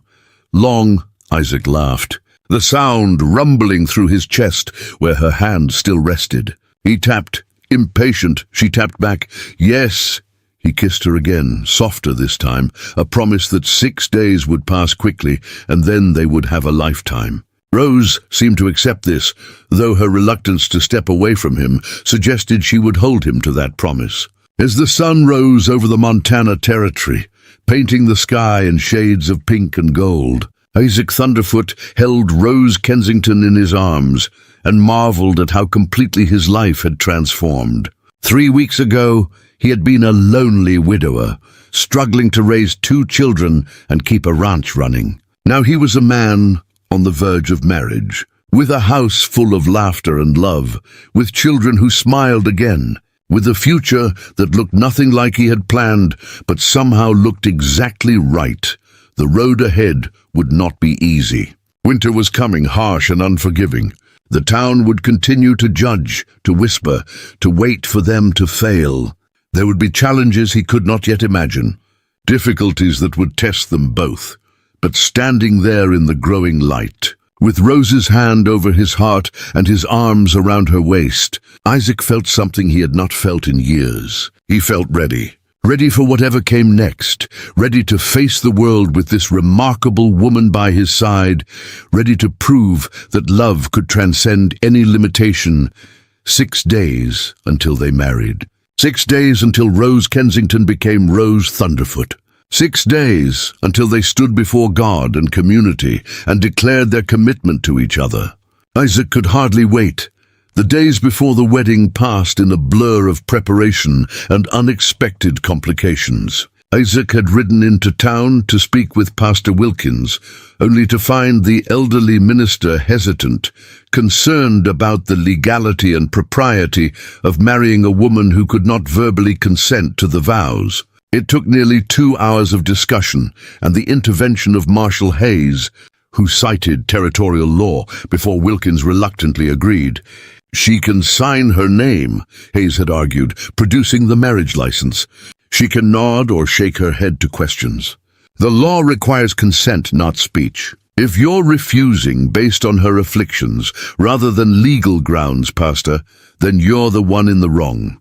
"Long," Isaac laughed, the sound rumbling through his chest where her hand still rested. He tapped, impatient. She tapped back, "Yes." He kissed her again, softer this time, a promise that 6 days would pass quickly, and then they would have a lifetime. Rose seemed to accept this, though her reluctance to step away from him suggested she would hold him to that promise. As the sun rose over the Montana territory, painting the sky in shades of pink and gold, Isaac Thunderfoot held Rose Kensington in his arms and marveled at how completely his life had transformed. 3 weeks ago, he had been a lonely widower, struggling to raise 2 children and keep a ranch running. Now he was a man on the verge of marriage, with a house full of laughter and love, with children who smiled again, with a future that looked nothing like he had planned, but somehow looked exactly right. The road ahead would not be easy. Winter was coming, harsh and unforgiving. The town would continue to judge, to whisper, to wait for them to fail. There would be challenges he could not yet imagine, difficulties that would test them both. But standing there in the growing light, with Rose's hand over his heart and his arms around her waist, Isaac felt something he had not felt in years. He felt ready. Ready for whatever came next, ready to face the world with this remarkable woman by his side, ready to prove that love could transcend any limitation. 6 days until they married. 6 days until Rose Kensington became Rose Thunderfoot. 6 days until they stood before God and community and declared their commitment to each other. Isaac could hardly wait. The days before the wedding passed in a blur of preparation and unexpected complications. Isaac had ridden into town to speak with Pastor Wilkins, only to find the elderly minister hesitant, concerned about the legality and propriety of marrying a woman who could not verbally consent to the vows. It took nearly 2 hours of discussion and the intervention of Marshal Hayes, who cited territorial law, before Wilkins reluctantly agreed. "She can sign her name," Hayes had argued, producing the marriage license. "She can nod or shake her head to questions. The law requires consent, not speech. If you're refusing based on her afflictions rather than legal grounds, Pastor, then you're the one in the wrong."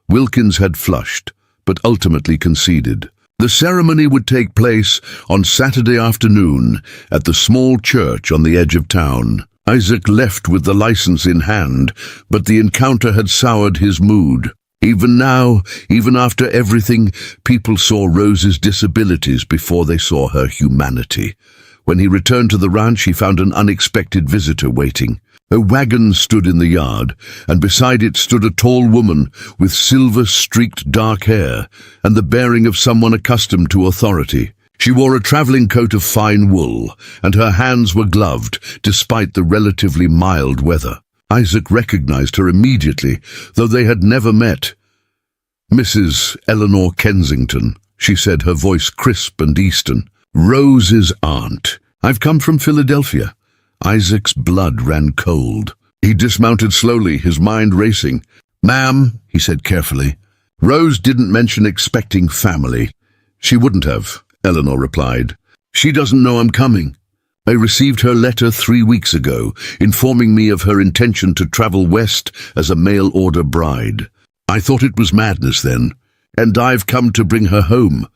Wilkins had flushed, but ultimately conceded. The ceremony would take place on Saturday afternoon at the small church on the edge of town. Isaac left with the license in hand, but the encounter had soured his mood. Even now, even after everything, people saw Rose's disabilities before they saw her humanity. When he returned to the ranch, he found an unexpected visitor waiting. A wagon stood in the yard, and beside it stood a tall woman with silver-streaked dark hair and the bearing of someone accustomed to authority. She wore a traveling coat of fine wool, and her hands were gloved despite the relatively mild weather. Isaac recognized her immediately, though they had never met. "Mrs. Eleanor Kensington," she said, her voice crisp and Eastern. "Rose's aunt. I've come from Philadelphia." Isaac's blood ran cold. He dismounted slowly, his mind racing. "Ma'am," he said carefully, "Rose didn't mention expecting family." "She wouldn't have," Eleanor replied. She doesn't know I'm coming. I received her letter 3 weeks ago, informing me of her intention to travel west as a mail-order bride. I thought it was madness then, and I've come to bring her home."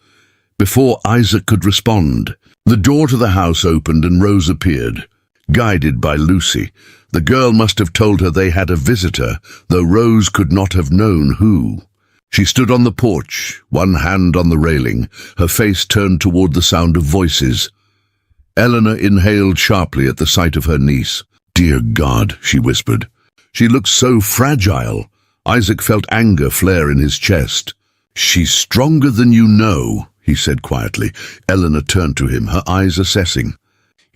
Before Isaac could respond, the door to the house opened and Rose appeared, guided by Lucy. The girl must have told her they had a visitor, though Rose could not have known who. She stood on the porch, one hand on the railing, her face turned toward the sound of voices. Eleanor inhaled sharply at the sight of her niece. "Dear God," she whispered. "She looks so fragile." Isaac felt anger flare in his chest. "She's stronger than you know," he said quietly. Eleanor turned to him, her eyes assessing.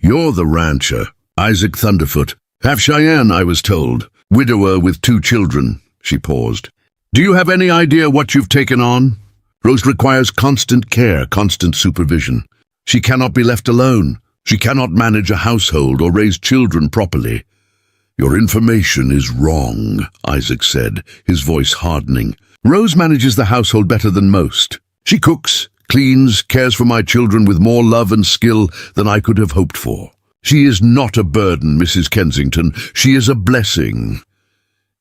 "You're the rancher, Isaac Thunderfoot. Half Cheyenne, I was told. Widower with 2 children." She paused. "Do you have any idea what you've taken on? Rose requires constant care, constant supervision. She cannot be left alone. She cannot manage a household or raise children properly." "Your information is wrong," Isaac said, his voice hardening. "Rose manages the household better than most. She cooks, cleans, cares for my children with more love and skill than I could have hoped for. She is not a burden, Mrs. Kensington. She is a blessing."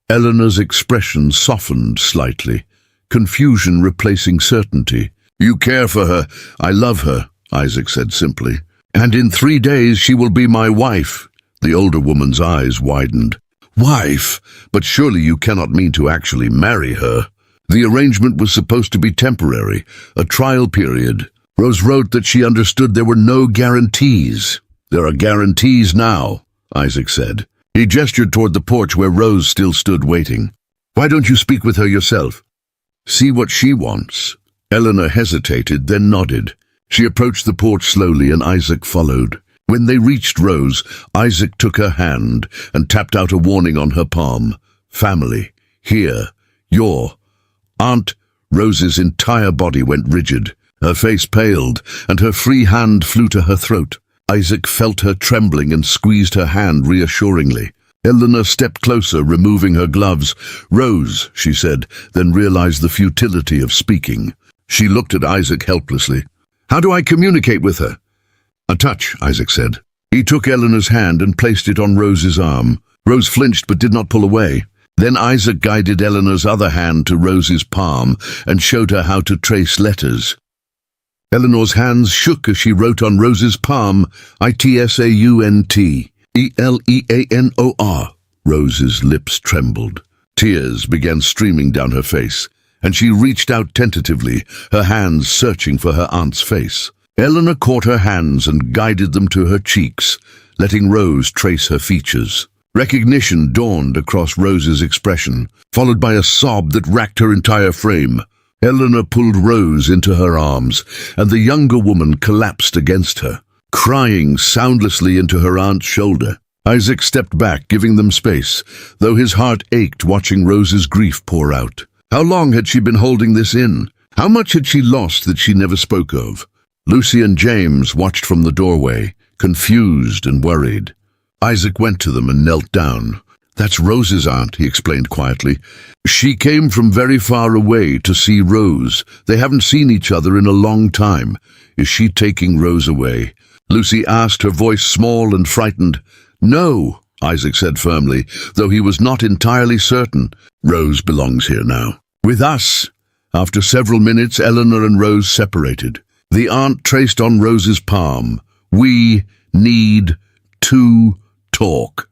Eleanor's expression softened slightly, confusion replacing certainty. "You care for her. I love her," Isaac said simply. "And in 3 days she will be my wife." The older woman's eyes widened. "Wife? But surely you cannot mean to actually marry her." The arrangement was supposed to be temporary, a trial period. Rose wrote that she understood there were no guarantees. "There are guarantees now," Isaac said. He gestured toward the porch where Rose still stood waiting. "Why don't you speak with her yourself? See what she wants." Eleanor hesitated, then nodded. She approached the porch slowly and Isaac followed. When they reached Rose, Isaac took her hand and tapped out a warning on her palm. "Family. Here. Your." "Aunt." Rose's entire body went rigid. Her face paled, and her free hand flew to her throat. Isaac felt her trembling and squeezed her hand reassuringly. Eleanor stepped closer, removing her gloves. "Rose," she said, then realized the futility of speaking. She looked at Isaac helplessly. "How do I communicate with her?" "A touch," Isaac said. He took Eleanor's hand and placed it on Rose's arm. Rose flinched but did not pull away. Then Isaac guided Eleanor's other hand to Rose's palm and showed her how to trace letters. Eleanor's hands shook as she wrote on Rose's palm, "Itsaunt, Eleanor." Rose's lips trembled. Tears began streaming down her face, and she reached out tentatively, her hands searching for her aunt's face. Eleanor caught her hands and guided them to her cheeks, letting Rose trace her features. Recognition dawned across Rose's expression, followed by a sob that racked her entire frame. Eleanor pulled Rose into her arms, and the younger woman collapsed against her, crying soundlessly into her aunt's shoulder. Isaac stepped back, giving them space, though his heart ached watching Rose's grief pour out. How long had she been holding this in? How much had she lost that she never spoke of? Lucy and James watched from the doorway, confused and worried. Isaac went to them and knelt down. "That's Rose's aunt," he explained quietly. "She came from very far away to see Rose. They haven't seen each other in a long time. Is she taking Rose away?" Lucy asked, her voice small and frightened. "No," Isaac said firmly, though he was not entirely certain. "Rose belongs here now. With us." After several minutes, Eleanor and Rose separated. The aunt traced on Rose's palm, "We need to talk."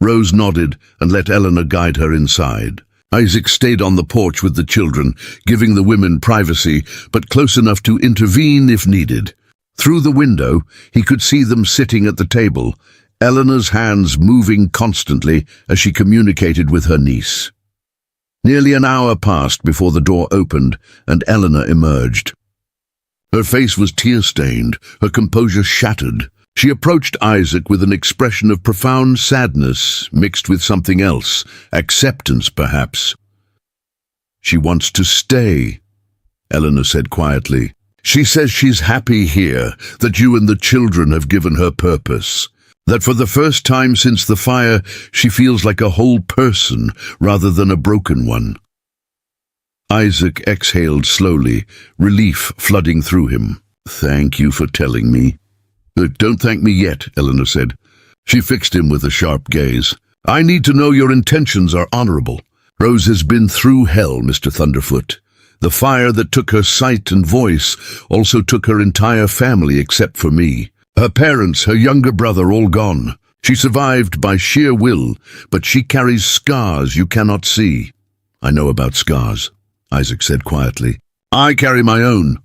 Rose nodded and let Eleanor guide her inside. Isaac stayed on the porch with the children, giving the women privacy, but close enough to intervene if needed. Through the window, he could see them sitting at the table, Eleanor's hands moving constantly as she communicated with her niece. Nearly an hour passed before the door opened and Eleanor emerged. Her face was tear-stained, her composure shattered. She approached Isaac with an expression of profound sadness mixed with something else, acceptance perhaps. "She wants to stay," Eleanor said quietly. "She says she's happy here, that you and the children have given her purpose. That for the first time since the fire, she feels like a whole person rather than a broken one." Isaac exhaled slowly, relief flooding through him. Thank you for telling me. Don't thank me yet, Eleanor said. She fixed him with a sharp gaze. I need to know your intentions are honorable. Rose has been through hell, Mr. Thunderfoot. The fire that took her sight and voice also took her entire family except for me. Her parents, her younger brother, all gone. She survived by sheer will, but she carries scars you cannot see. I know about scars, Isaac said quietly. I carry my own.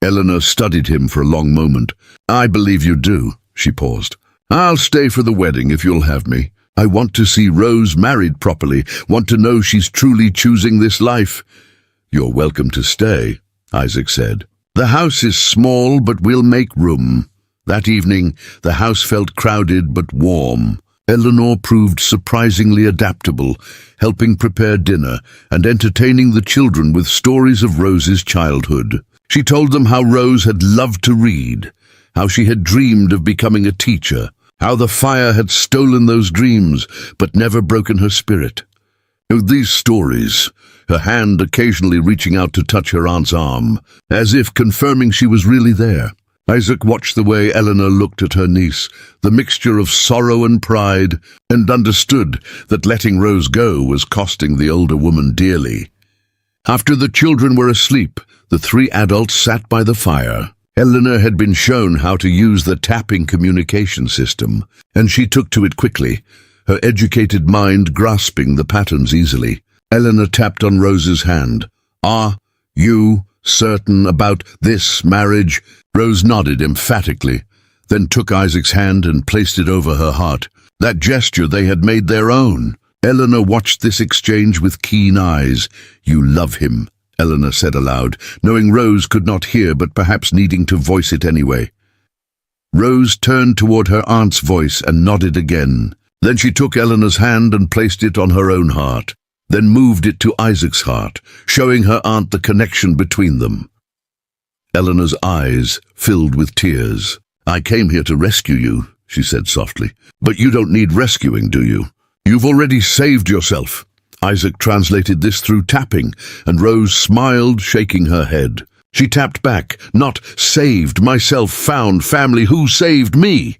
Eleanor studied him for a long moment. I believe you do, she paused. I'll stay for the wedding if you'll have me. I want to see Rose married properly, want to know she's truly choosing this life. You're welcome to stay, Isaac said. The house is small, but we'll make room. That evening, the house felt crowded but warm. Eleanor proved surprisingly adaptable, helping prepare dinner and entertaining the children with stories of Rose's childhood. She told them how Rose had loved to read, how she had dreamed of becoming a teacher, how the fire had stolen those dreams but never broken her spirit. These stories, her hand occasionally reaching out to touch her aunt's arm, as if confirming she was really there. Isaac watched the way Eleanor looked at her niece, the mixture of sorrow and pride, and understood that letting Rose go was costing the older woman dearly. After the children were asleep, the three adults sat by the fire. Eleanor had been shown how to use the tapping communication system, and she took to it quickly, her educated mind grasping the patterns easily. Eleanor tapped on Rose's hand. Are you certain about this marriage? Rose nodded emphatically, then took Isaac's hand and placed it over her heart. That gesture they had made their own. Eleanor watched this exchange with keen eyes. You love him, Eleanor said aloud, knowing Rose could not hear but perhaps needing to voice it anyway. Rose turned toward her aunt's voice and nodded again. Then she took Eleanor's hand and placed it on her own heart, then moved it to Isaac's heart, showing her aunt the connection between them. Eleanor's eyes filled with tears. I came here to rescue you, she said softly. But you don't need rescuing, do you? You've already saved yourself. Isaac translated this through tapping, and Rose smiled, shaking her head. She tapped back, not saved myself, found family, who saved me?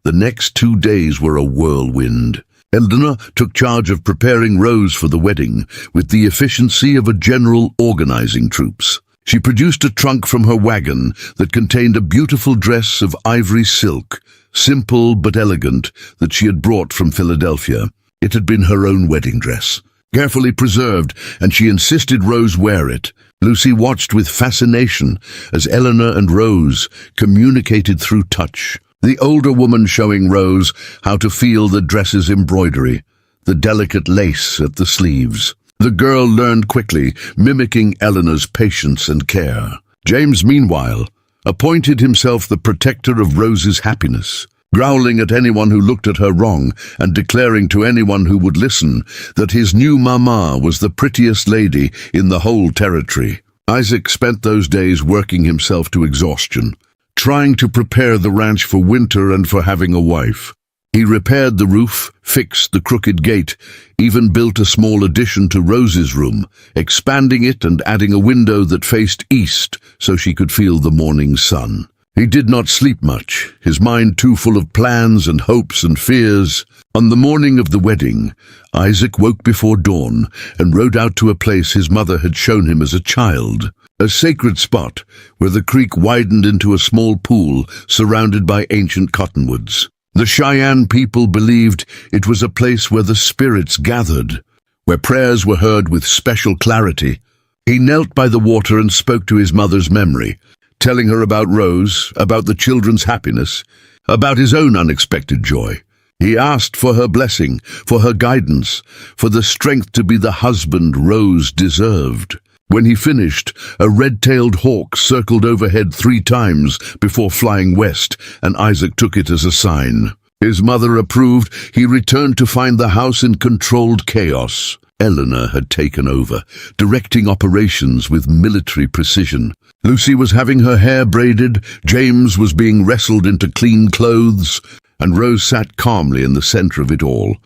The next 2 days were a whirlwind. Eleanor took charge of preparing Rose for the wedding with the efficiency of a general organizing troops. She produced a trunk from her wagon that contained a beautiful dress of ivory silk, simple but elegant, that she had brought from Philadelphia. It had been her own wedding dress, carefully preserved, and she insisted Rose wear it. Lucy watched with fascination as Eleanor and Rose communicated through touch, the older woman showing Rose how to feel the dress's embroidery, the delicate lace at the sleeves. The girl learned quickly, mimicking Eleanor's patience and care. James, meanwhile, appointed himself the protector of Rose's happiness, growling at anyone who looked at her wrong and declaring to anyone who would listen that his new mama was the prettiest lady in the whole territory. Isaac spent those days working himself to exhaustion, trying to prepare the ranch for winter and for having a wife. He repaired the roof, fixed the crooked gate, even built a small addition to Rose's room, expanding it and adding a window that faced east so she could feel the morning sun. He did not sleep much, his mind too full of plans and hopes and fears. On the morning of the wedding, Isaac woke before dawn and rode out to a place his mother had shown him as a child, a sacred spot where the creek widened into a small pool surrounded by ancient cottonwoods. The Cheyenne people believed it was a place where the spirits gathered, where prayers were heard with special clarity. He knelt by the water and spoke to his mother's memory, telling her about Rose, about the children's happiness, about his own unexpected joy. He asked for her blessing, for her guidance, for the strength to be the husband Rose deserved. When he finished, a red-tailed hawk circled overhead 3 times before flying west, and Isaac took it as a sign. His mother approved. He returned to find the house in controlled chaos. Eleanor had taken over, directing operations with military precision. Lucy was having her hair braided, James was being wrestled into clean clothes, and Rose sat calmly in the center of it all,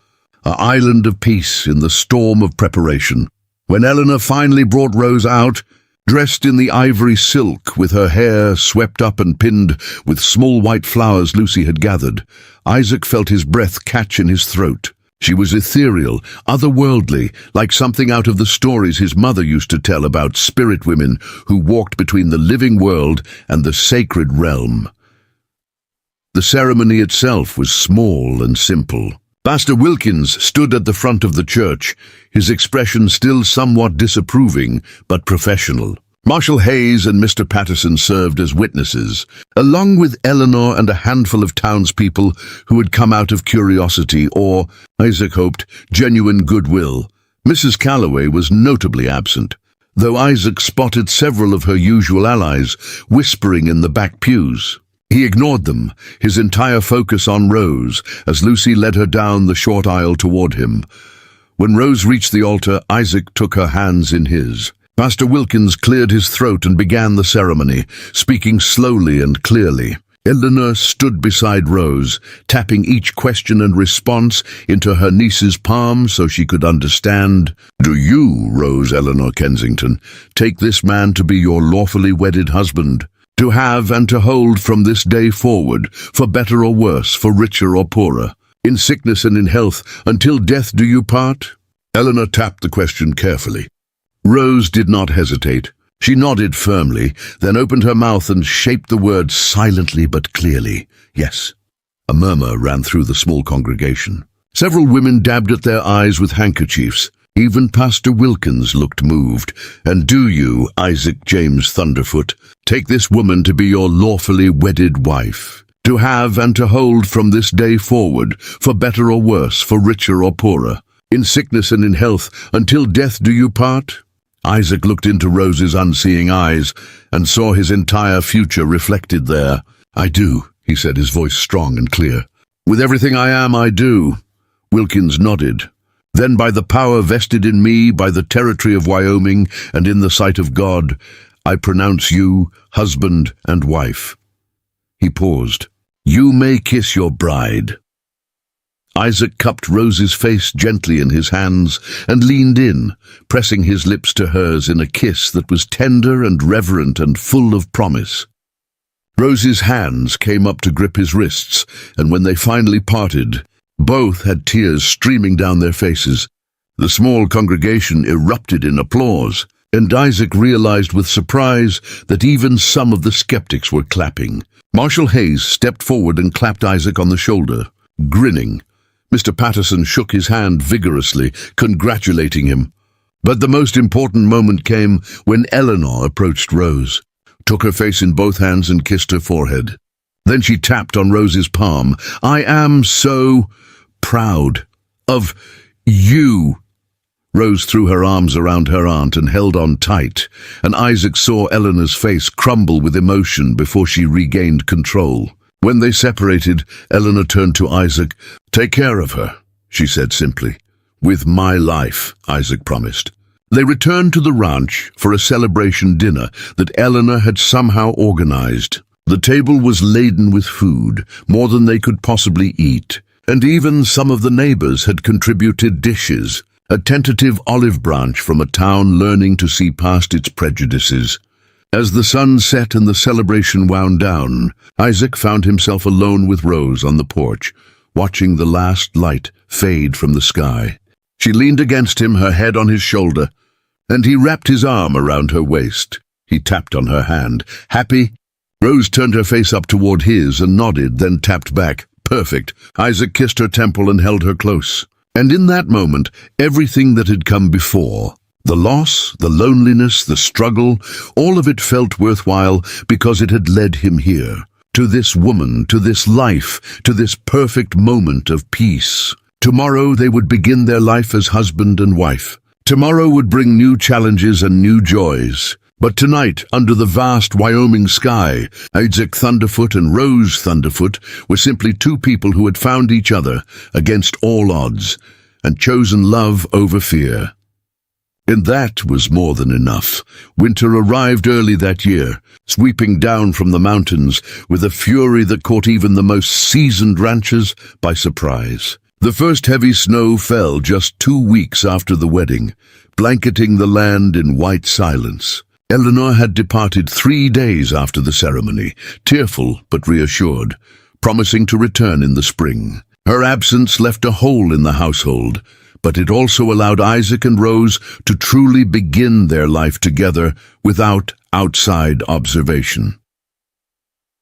an island of peace in the storm of preparation. When Eleanor finally brought Rose out, Dressed in the ivory silk, with her hair swept up and pinned with small white flowers Lucy had gathered, Isaac felt his breath catch in his throat. She was ethereal, otherworldly, like something out of the stories his mother used to tell about spirit women who walked between the living world and the sacred realm. The ceremony itself was small and simple. Pastor Wilkins stood at the front of the church, his expression still somewhat disapproving but professional. Marshal Hayes and Mr. Patterson served as witnesses, along with Eleanor and a handful of townspeople who had come out of curiosity or, Isaac hoped, genuine goodwill. Mrs. Calloway was notably absent, though Isaac spotted several of her usual allies whispering in the back pews. He ignored them, his entire focus on Rose, as Lucy led her down the short aisle toward him. When Rose reached the altar, Isaac took her hands in his. Pastor Wilkins cleared his throat and began the ceremony, speaking slowly and clearly. Eleanor stood beside Rose, tapping each question and response into her niece's palm so she could understand. "Do you, Rose Eleanor Kensington, take this man to be your lawfully wedded husband, to have and to hold from this day forward, for better or worse, for richer or poorer, in sickness and in health, until death do you part?" Eleanor tapped the question carefully. Rose did not hesitate. She nodded firmly, then opened her mouth and shaped the words silently but clearly. "Yes." A murmur ran through the small congregation. Several women dabbed at their eyes with handkerchiefs. Even Pastor Wilkins looked moved. "And do you, Isaac James Thunderfoot, take this woman to be your lawfully wedded wife, to have and to hold from this day forward, for better or worse, for richer or poorer, in sickness and in health, until death do you part?" Isaac looked into Rose's unseeing eyes and saw his entire future reflected there. "I do," he said, his voice strong and clear. "With everything I am, I do." Wilkins nodded. "Then by the power vested in me by the territory of Wyoming and in the sight of God, I pronounce you husband and wife." He paused. "You may kiss your bride." Isaac cupped Rose's face gently in his hands and leaned in, pressing his lips to hers in a kiss that was tender and reverent and full of promise. Rose's hands came up to grip his wrists, and when they finally parted, both had tears streaming down their faces. The small congregation erupted in applause, and Isaac realized with surprise that even some of the skeptics were clapping. Marshal Hayes stepped forward and clapped Isaac on the shoulder, grinning. Mr. Patterson shook his hand vigorously, congratulating him. But the most important moment came when Eleanor approached Rose, took her face in both hands and kissed her forehead. Then she tapped on Rose's palm. "I am so proud of you." Rose threw her arms around her aunt and held on tight, and Isaac saw Eleanor's face crumble with emotion before she regained control. When they separated, Eleanor turned to Isaac. "Take care of her," she said simply. "With my life," Isaac promised. They returned to the ranch for a celebration dinner that Eleanor had somehow organized. The table was laden with food, more than they could possibly eat, and even some of the neighbors had contributed dishes, a tentative olive branch from a town learning to see past its prejudices. As the sun set and the celebration wound down, Isaac found himself alone with Rose on the porch, watching the last light fade from the sky. She leaned against him, her head on his shoulder, and he wrapped his arm around her waist. He tapped on her hand. "Happy?" Rose turned her face up toward his and nodded, then tapped back. "Perfect." Isaac kissed her temple and held her close. And in that moment, everything that had come before, the loss, the loneliness, the struggle, all of it felt worthwhile because it had led him here, to this woman, to this life, to this perfect moment of peace. Tomorrow they would begin their life as husband and wife. Tomorrow would bring new challenges and new joys. But tonight, under the vast Wyoming sky, Isaac Thunderfoot and Rose Thunderfoot were simply two people who had found each other against all odds and chosen love over fear. And that was more than enough. Winter arrived early that year, sweeping down from the mountains with a fury that caught even the most seasoned ranchers by surprise. The first heavy snow fell just 2 weeks after the wedding, blanketing the land in white silence. Eleanor had departed 3 days after the ceremony, tearful but reassured, promising to return in the spring. Her absence left a hole in the household, but it also allowed Isaac and Rose to truly begin their life together without outside observation.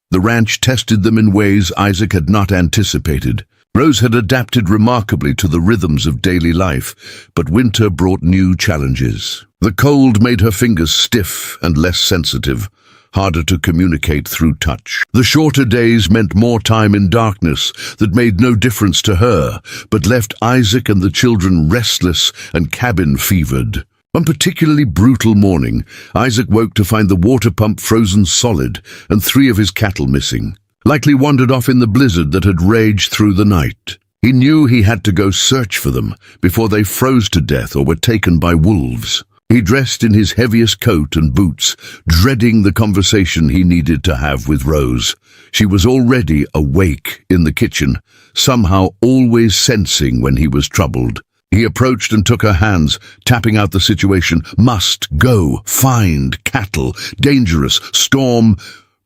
The ranch tested them in ways Isaac had not anticipated. Rose had adapted remarkably to the rhythms of daily life, but winter brought new challenges. The cold made her fingers stiff and less sensitive, harder to communicate through touch. The shorter days meant more time in darkness that made no difference to her, but left Isaac and the children restless and cabin-fevered. One particularly brutal morning, Isaac woke to find the water pump frozen solid and 3 of his cattle missing. Likely wandered off in the blizzard that had raged through the night. He knew he had to go search for them before they froze to death or were taken by wolves. He dressed in his heaviest coat and boots, dreading the conversation he needed to have with Rose. She was already awake in the kitchen, somehow always sensing when he was troubled. He approached and took her hands, tapping out the situation. Must go, find, cattle, dangerous, storm.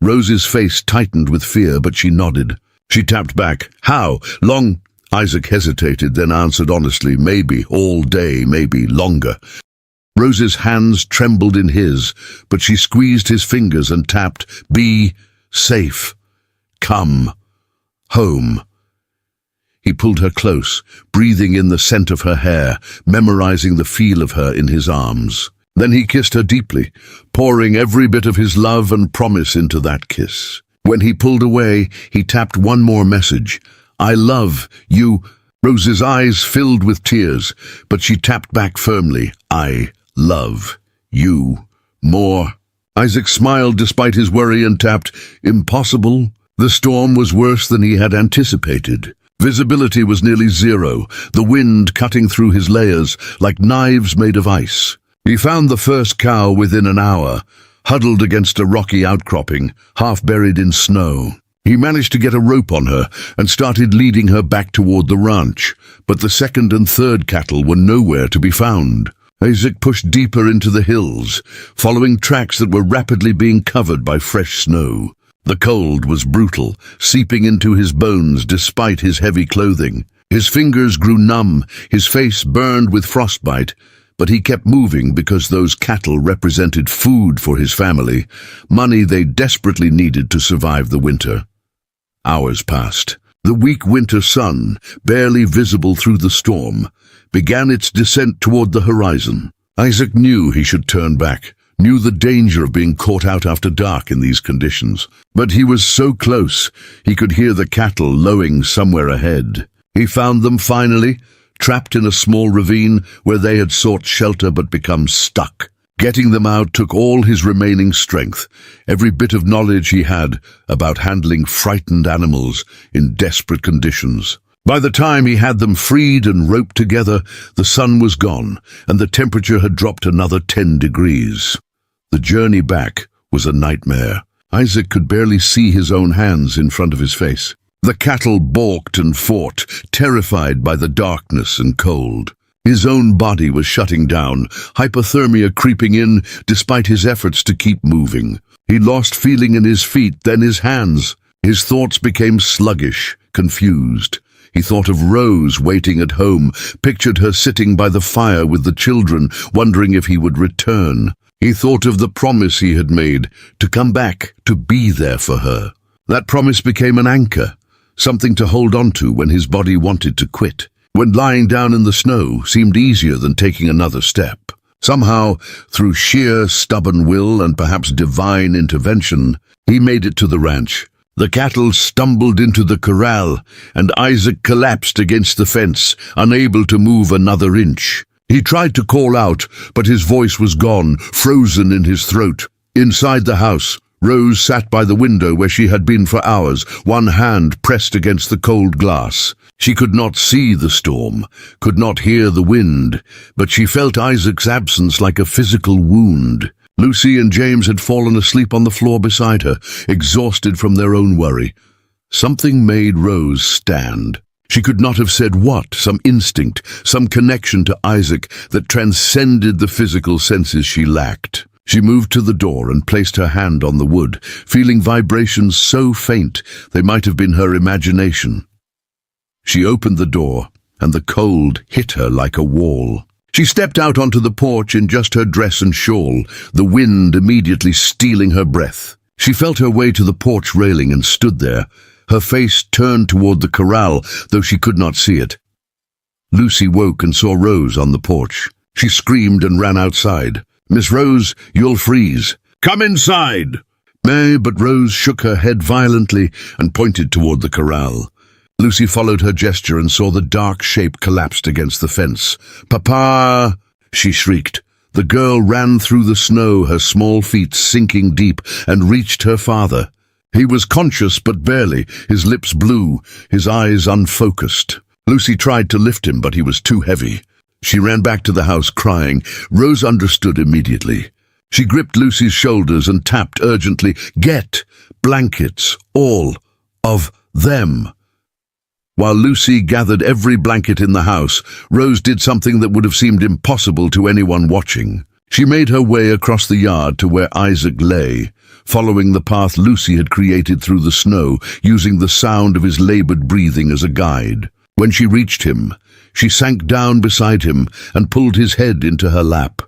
Rose's face tightened with fear, but she nodded. She tapped back. How? Long? Isaac hesitated, then answered honestly, maybe all day, maybe longer. Rose's hands trembled in his, but she squeezed his fingers and tapped, be safe. Come. Home. He pulled her close, breathing in the scent of her hair, memorizing the feel of her in his arms. Then he kissed her deeply, pouring every bit of his love and promise into that kiss. When he pulled away, he tapped one more message. I love you. Rose's eyes filled with tears, but she tapped back firmly. I love you more. Isaac smiled despite his worry and tapped, impossible. The storm was worse than he had anticipated. Visibility was nearly zero, the wind cutting through his layers like knives made of ice. He found the first cow within an hour, huddled against a rocky outcropping, half buried in snow. He managed to get a rope on her and started leading her back toward the ranch, but the second and third cattle were nowhere to be found. Isaac pushed deeper into the hills, following tracks that were rapidly being covered by fresh snow. The cold was brutal, seeping into his bones despite his heavy clothing. His fingers grew numb, his face burned with frostbite, but he kept moving because those cattle represented food for his family, money they desperately needed to survive the winter. Hours passed. The weak winter sun, barely visible through the storm, began its descent toward the horizon. Isaac knew he should turn back, knew the danger of being caught out after dark in these conditions. But he was so close, he could hear the cattle lowing somewhere ahead. He found them finally, trapped in a small ravine where they had sought shelter but become stuck. Getting them out took all his remaining strength, every bit of knowledge he had about handling frightened animals in desperate conditions. By the time he had them freed and roped together, the sun was gone, and the temperature had dropped another 10 degrees. The journey back was a nightmare. Isaac could barely see his own hands in front of his face. The cattle balked and fought, terrified by the darkness and cold. His own body was shutting down, hypothermia creeping in despite his efforts to keep moving. He lost feeling in his feet, then his hands. His thoughts became sluggish, confused. He thought of Rose waiting at home, pictured her sitting by the fire with the children, wondering if he would return. He thought of the promise he had made, to come back, to be there for her. That promise became an anchor, something to hold on to when his body wanted to quit, when lying down in the snow seemed easier than taking another step. Somehow, through sheer stubborn will and perhaps divine intervention, he made it to the ranch. The cattle stumbled into the corral, and Isaac collapsed against the fence, unable to move another inch. He tried to call out, but his voice was gone, frozen in his throat. Inside the house, Rose sat by the window where she had been for hours, one hand pressed against the cold glass. She could not see the storm, could not hear the wind, but she felt Isaac's absence like a physical wound. Lucy and James had fallen asleep on the floor beside her, exhausted from their own worry. Something made Rose stand. She could not have said what, some instinct, some connection to Isaac that transcended the physical senses she lacked. She moved to the door and placed her hand on the wood, feeling vibrations so faint they might have been her imagination. She opened the door, and the cold hit her like a wall. She stepped out onto the porch in just her dress and shawl, the wind immediately stealing her breath. She felt her way to the porch railing and stood there, her face turned toward the corral, though she could not see it. Lucy woke and saw Rose on the porch. She screamed and ran outside. "Miss Rose, you'll freeze. Come inside!" But Rose shook her head violently and pointed toward the corral. Lucy followed her gesture and saw the dark shape collapsed against the fence. "Papa!" she shrieked. The girl ran through the snow, her small feet sinking deep, and reached her father. He was conscious but barely, his lips blue, his eyes unfocused. Lucy tried to lift him, but he was too heavy. She ran back to the house crying. Rose understood immediately. She gripped Lucy's shoulders and tapped urgently, "Get blankets, all of them." While Lucy gathered every blanket in the house, Rose did something that would have seemed impossible to anyone watching. She made her way across the yard to where Isaac lay, following the path Lucy had created through the snow, using the sound of his labored breathing as a guide. When she reached him, she sank down beside him and pulled his head into her lap.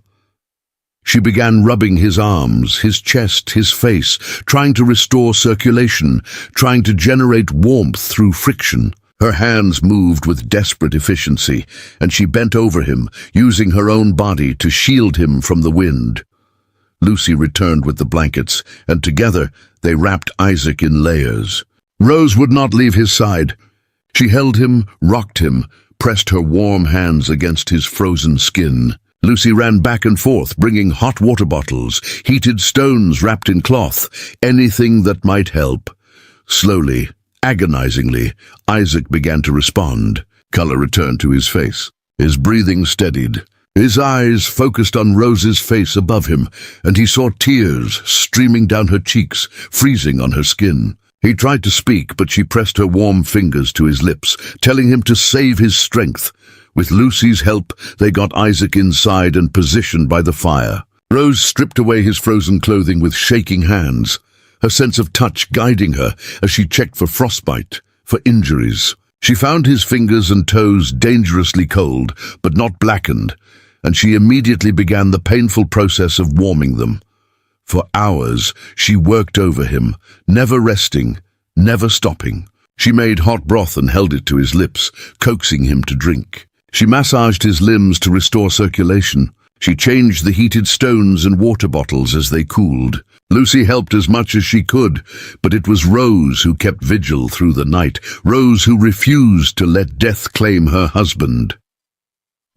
She began rubbing his arms, his chest, his face, trying to restore circulation, trying to generate warmth through friction. Her hands moved with desperate efficiency, and she bent over him, using her own body to shield him from the wind. Lucy returned with the blankets, and together they wrapped Isaac in layers. Rose would not leave his side. She held him, rocked him, pressed her warm hands against his frozen skin. Lucy ran back and forth, bringing hot water bottles, heated stones wrapped in cloth, anything that might help. Slowly, agonizingly, Isaac began to respond. Color returned to his face. His breathing steadied. His eyes focused on Rose's face above him, and he saw tears streaming down her cheeks, freezing on her skin. He tried to speak, but she pressed her warm fingers to his lips, telling him to save his strength. With Lucy's help, they got Isaac inside and positioned by the fire. Rose stripped away his frozen clothing with shaking hands, her sense of touch guiding her as she checked for frostbite, for injuries. She found his fingers and toes dangerously cold, but not blackened, and she immediately began the painful process of warming them. For hours, she worked over him, never resting, never stopping. She made hot broth and held it to his lips, coaxing him to drink. She massaged his limbs to restore circulation. She changed the heated stones and water bottles as they cooled. Lucy helped as much as she could, but it was Rose who kept vigil through the night, Rose who refused to let death claim her husband.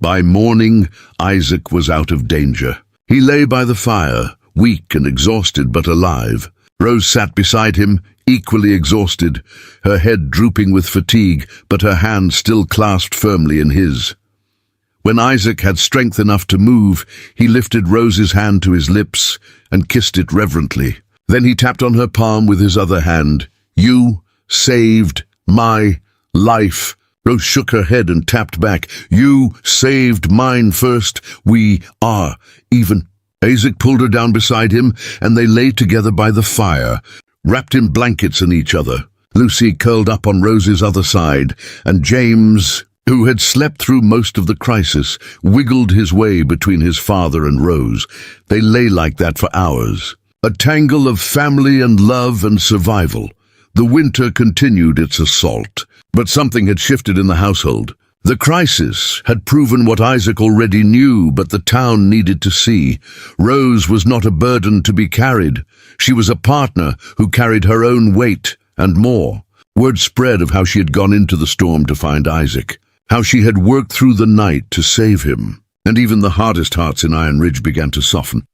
By morning, Isaac was out of danger. He lay by the fire, weak and exhausted but alive. Rose sat beside him, equally exhausted, her head drooping with fatigue, but her hand still clasped firmly in his. When Isaac had strength enough to move, he lifted Rose's hand to his lips and kissed it reverently. Then he tapped on her palm with his other hand. "You saved my life." Rose shook her head and tapped back. "You saved mine first. We are even." Isaac pulled her down beside him, and they lay together by the fire, wrapped in blankets in each other. Lucy curled up on Rose's other side, and James, who had slept through most of the crisis, wiggled his way between his father and Rose. They lay like that for hours, a tangle of family and love and survival. The winter continued its assault, but something had shifted in the household. The crisis had proven what Isaac already knew, but the town needed to see. Rose was not a burden to be carried. She was a partner who carried her own weight and more. Word spread of how she had gone into the storm to find Isaac, how she had worked through the night to save him, and even the hardest hearts in Iron Ridge began to soften.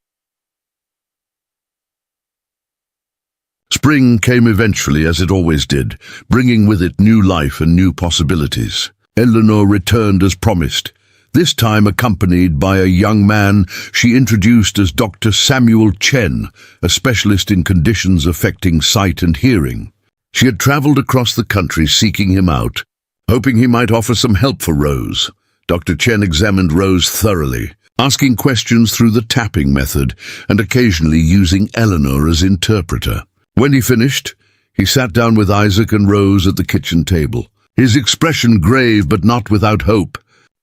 Spring came eventually, as it always did, bringing with it new life and new possibilities. Eleanor returned as promised, this time accompanied by a young man she introduced as Dr. Samuel Chen, a specialist in conditions affecting sight and hearing. She had traveled across the country seeking him out, hoping he might offer some help for Rose. Dr. Chen examined Rose thoroughly. asking questions through the tapping method and occasionally using Eleanor as interpreter. When he finished, he sat down with Isaac and Rose at the kitchen table, his expression grave but not without hope.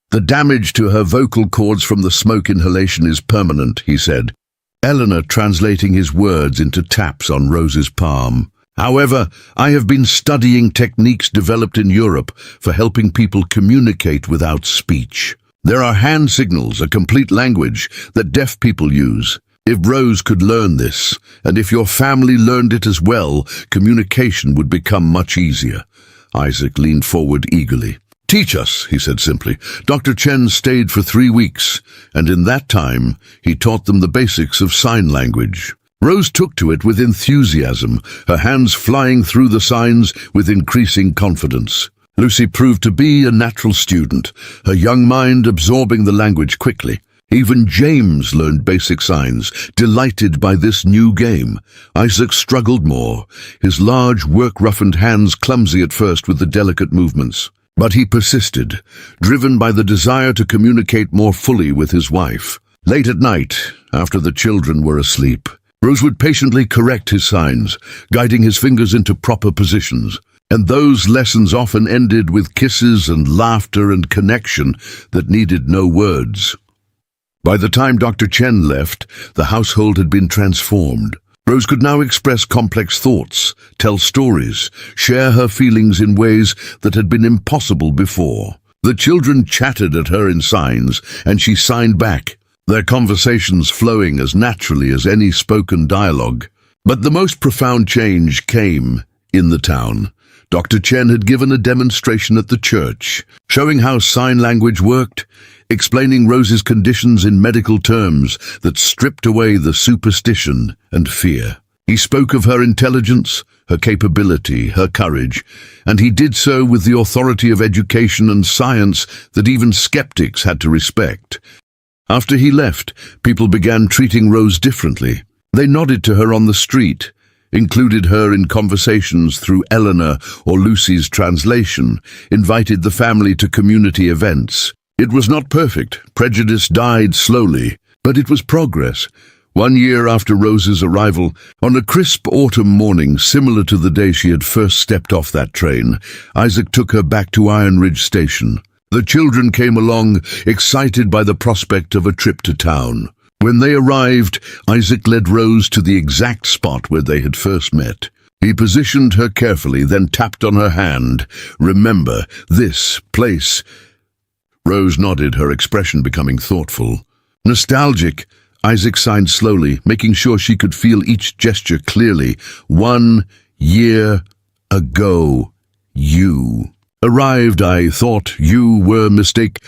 "The damage to her vocal cords from the smoke inhalation is permanent," he said, Eleanor translating his words into taps on Rose's palm. "However, I have been studying techniques developed in Europe for helping people communicate without speech. There are hand signals, a complete language that deaf people use. If Rose could learn this, and if your family learned it as well, communication would become much easier." Isaac leaned forward eagerly. "Teach us," he said simply. Dr. Chen stayed for 3 weeks, and in that time, he taught them the basics of sign language. Rose took to it with enthusiasm, her hands flying through the signs with increasing confidence. Lucy proved to be a natural student, her young mind absorbing the language quickly. Even James learned basic signs, delighted by this new game. Isaac struggled more, his large, work-roughened hands clumsy at first with the delicate movements. But he persisted, driven by the desire to communicate more fully with his wife. Late at night, after the children were asleep, Rose would patiently correct his signs, guiding his fingers into proper positions. And those lessons often ended with kisses and laughter and connection that needed no words. By the time Dr. Chen left, the household had been transformed. Rose could now express complex thoughts, tell stories, share her feelings in ways that had been impossible before. The children chatted at her in signs, and she signed back, their conversations flowing as naturally as any spoken dialogue. But the most profound change came in the town. Dr. Chen had given a demonstration at the church, showing how sign language worked, explaining Rose's conditions in medical terms that stripped away the superstition and fear. He spoke of her intelligence, her capability, her courage, and he did so with the authority of education and science that even skeptics had to respect. After he left, people began treating Rose differently. They nodded to her on the street, included her in conversations through Eleanor or Lucy's translation, invited the family to community events. It was not perfect. Prejudice died slowly, but it was progress. 1 year after Rose's arrival, on a crisp autumn morning similar to the day she had first stepped off that train, Isaac took her back to Iron Ridge Station. The children came along, excited by the prospect of a trip to town. When they arrived, Isaac led Rose to the exact spot where they had first met. He positioned her carefully, then tapped on her hand. "Remember, this place." Rose nodded, her expression becoming thoughtful. Nostalgic, Isaac signed slowly, making sure she could feel each gesture clearly. 1 year ago, you arrived. I thought you were mistake.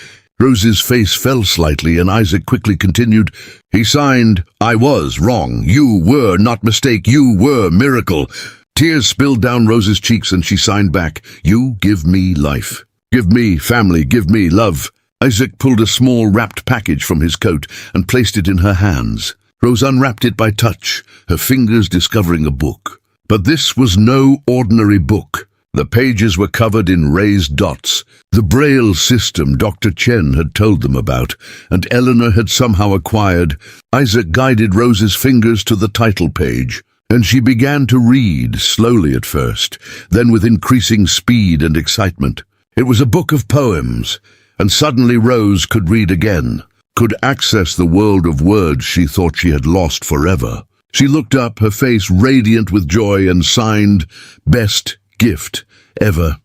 Rose's face fell slightly, and Isaac quickly continued. He signed, "I was wrong. You were not mistake. You were miracle." Tears spilled down Rose's cheeks, and she signed back, "You give me life. Give me family. Give me love." Isaac pulled a small wrapped package from his coat and placed it in her hands. Rose unwrapped it by touch, her fingers discovering a book. But this was no ordinary book. The pages were covered in raised dots, the Braille system Dr. Chen had told them about, and Eleanor had somehow acquired. Isaac guided Rose's fingers to the title page, and she began to read, slowly at first, then with increasing speed and excitement. It was a book of poems, and suddenly Rose could read again, could access the world of words she thought she had lost forever. She looked up, her face radiant with joy, and signed, "Best gift ever."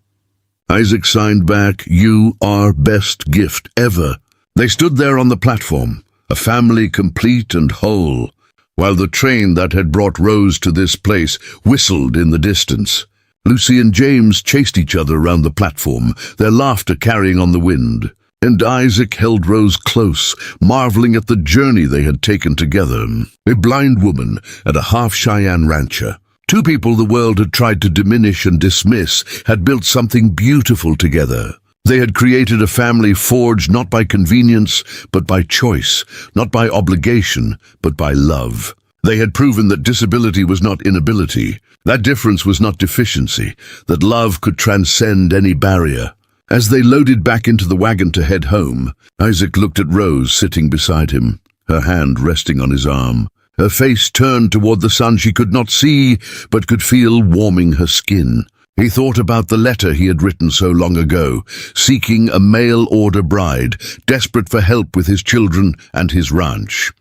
Isaac signed back, "You are best gift ever." They stood there on the platform, a family complete and whole, while the train that had brought Rose to this place whistled in the distance. Lucy and James chased each other around the platform, their laughter carrying on the wind. And Isaac held Rose close, marveling at the journey they had taken together. A blind woman and a half Cheyenne rancher. Two people the world had tried to diminish and dismiss had built something beautiful together. They had created a family forged not by convenience, but by choice, not by obligation, but by love. They had proven that disability was not inability, that difference was not deficiency, that love could transcend any barrier. As they loaded back into the wagon to head home, Isaac looked at Rose sitting beside him, her hand resting on his arm. Her face turned toward the sun she could not see, but could feel warming her skin. He thought about the letter he had written so long ago, seeking a mail-order bride, desperate for help with his children and his ranch.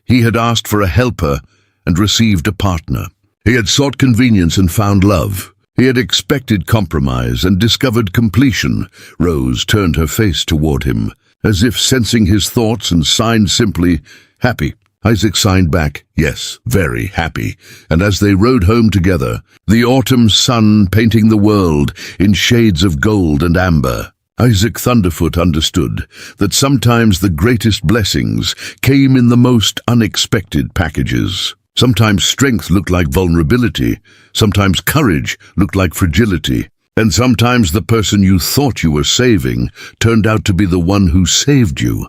He had asked for a helper and received a partner. He had sought convenience and found love. He had expected compromise and discovered completion. Rose turned her face toward him, as if sensing his thoughts, and signed simply, "Happy." Isaac signed back, "Yes, very happy." And as they rode home together, the autumn sun painting the world in shades of gold and amber, Isaac Thunderfoot understood that sometimes the greatest blessings came in the most unexpected packages. Sometimes strength looked like vulnerability, sometimes courage looked like fragility, and sometimes the person you thought you were saving turned out to be the one who saved you.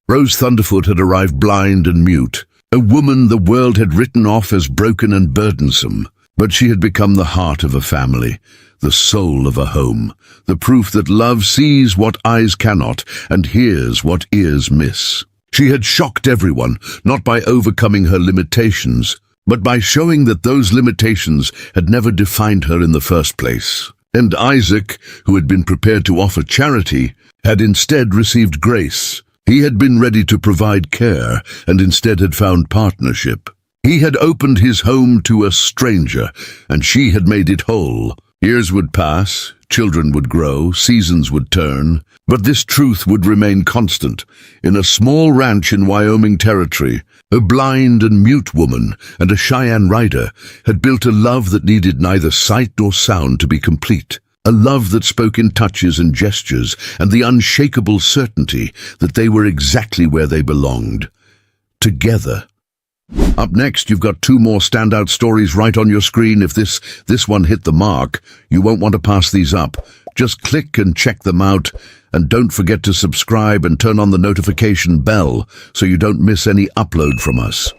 Rose Thunderfoot had arrived blind and mute, a woman the world had written off as broken and burdensome, but she had become the heart of a family, the soul of a home, the proof that love sees what eyes cannot and hears what ears miss. She had shocked everyone, not by overcoming her limitations, but by showing that those limitations had never defined her in the first place. And Isaac, who had been prepared to offer charity, had instead received grace. He had been ready to provide care, and instead had found partnership. He had opened his home to a stranger, and she had made it whole. Years would pass, children would grow, seasons would turn, but this truth would remain constant. In a small ranch in Wyoming Territory, a blind and mute woman and a Cheyenne rider had built a love that needed neither sight nor sound to be complete. A love that spoke in touches and gestures, and the unshakable certainty that they were exactly where they belonged. Together. Up next, you've got two more standout stories right on your screen. If this one hit the mark, you won't want to pass these up. Just click and check them out, and don't forget to subscribe and turn on the notification bell so you don't miss any upload from us.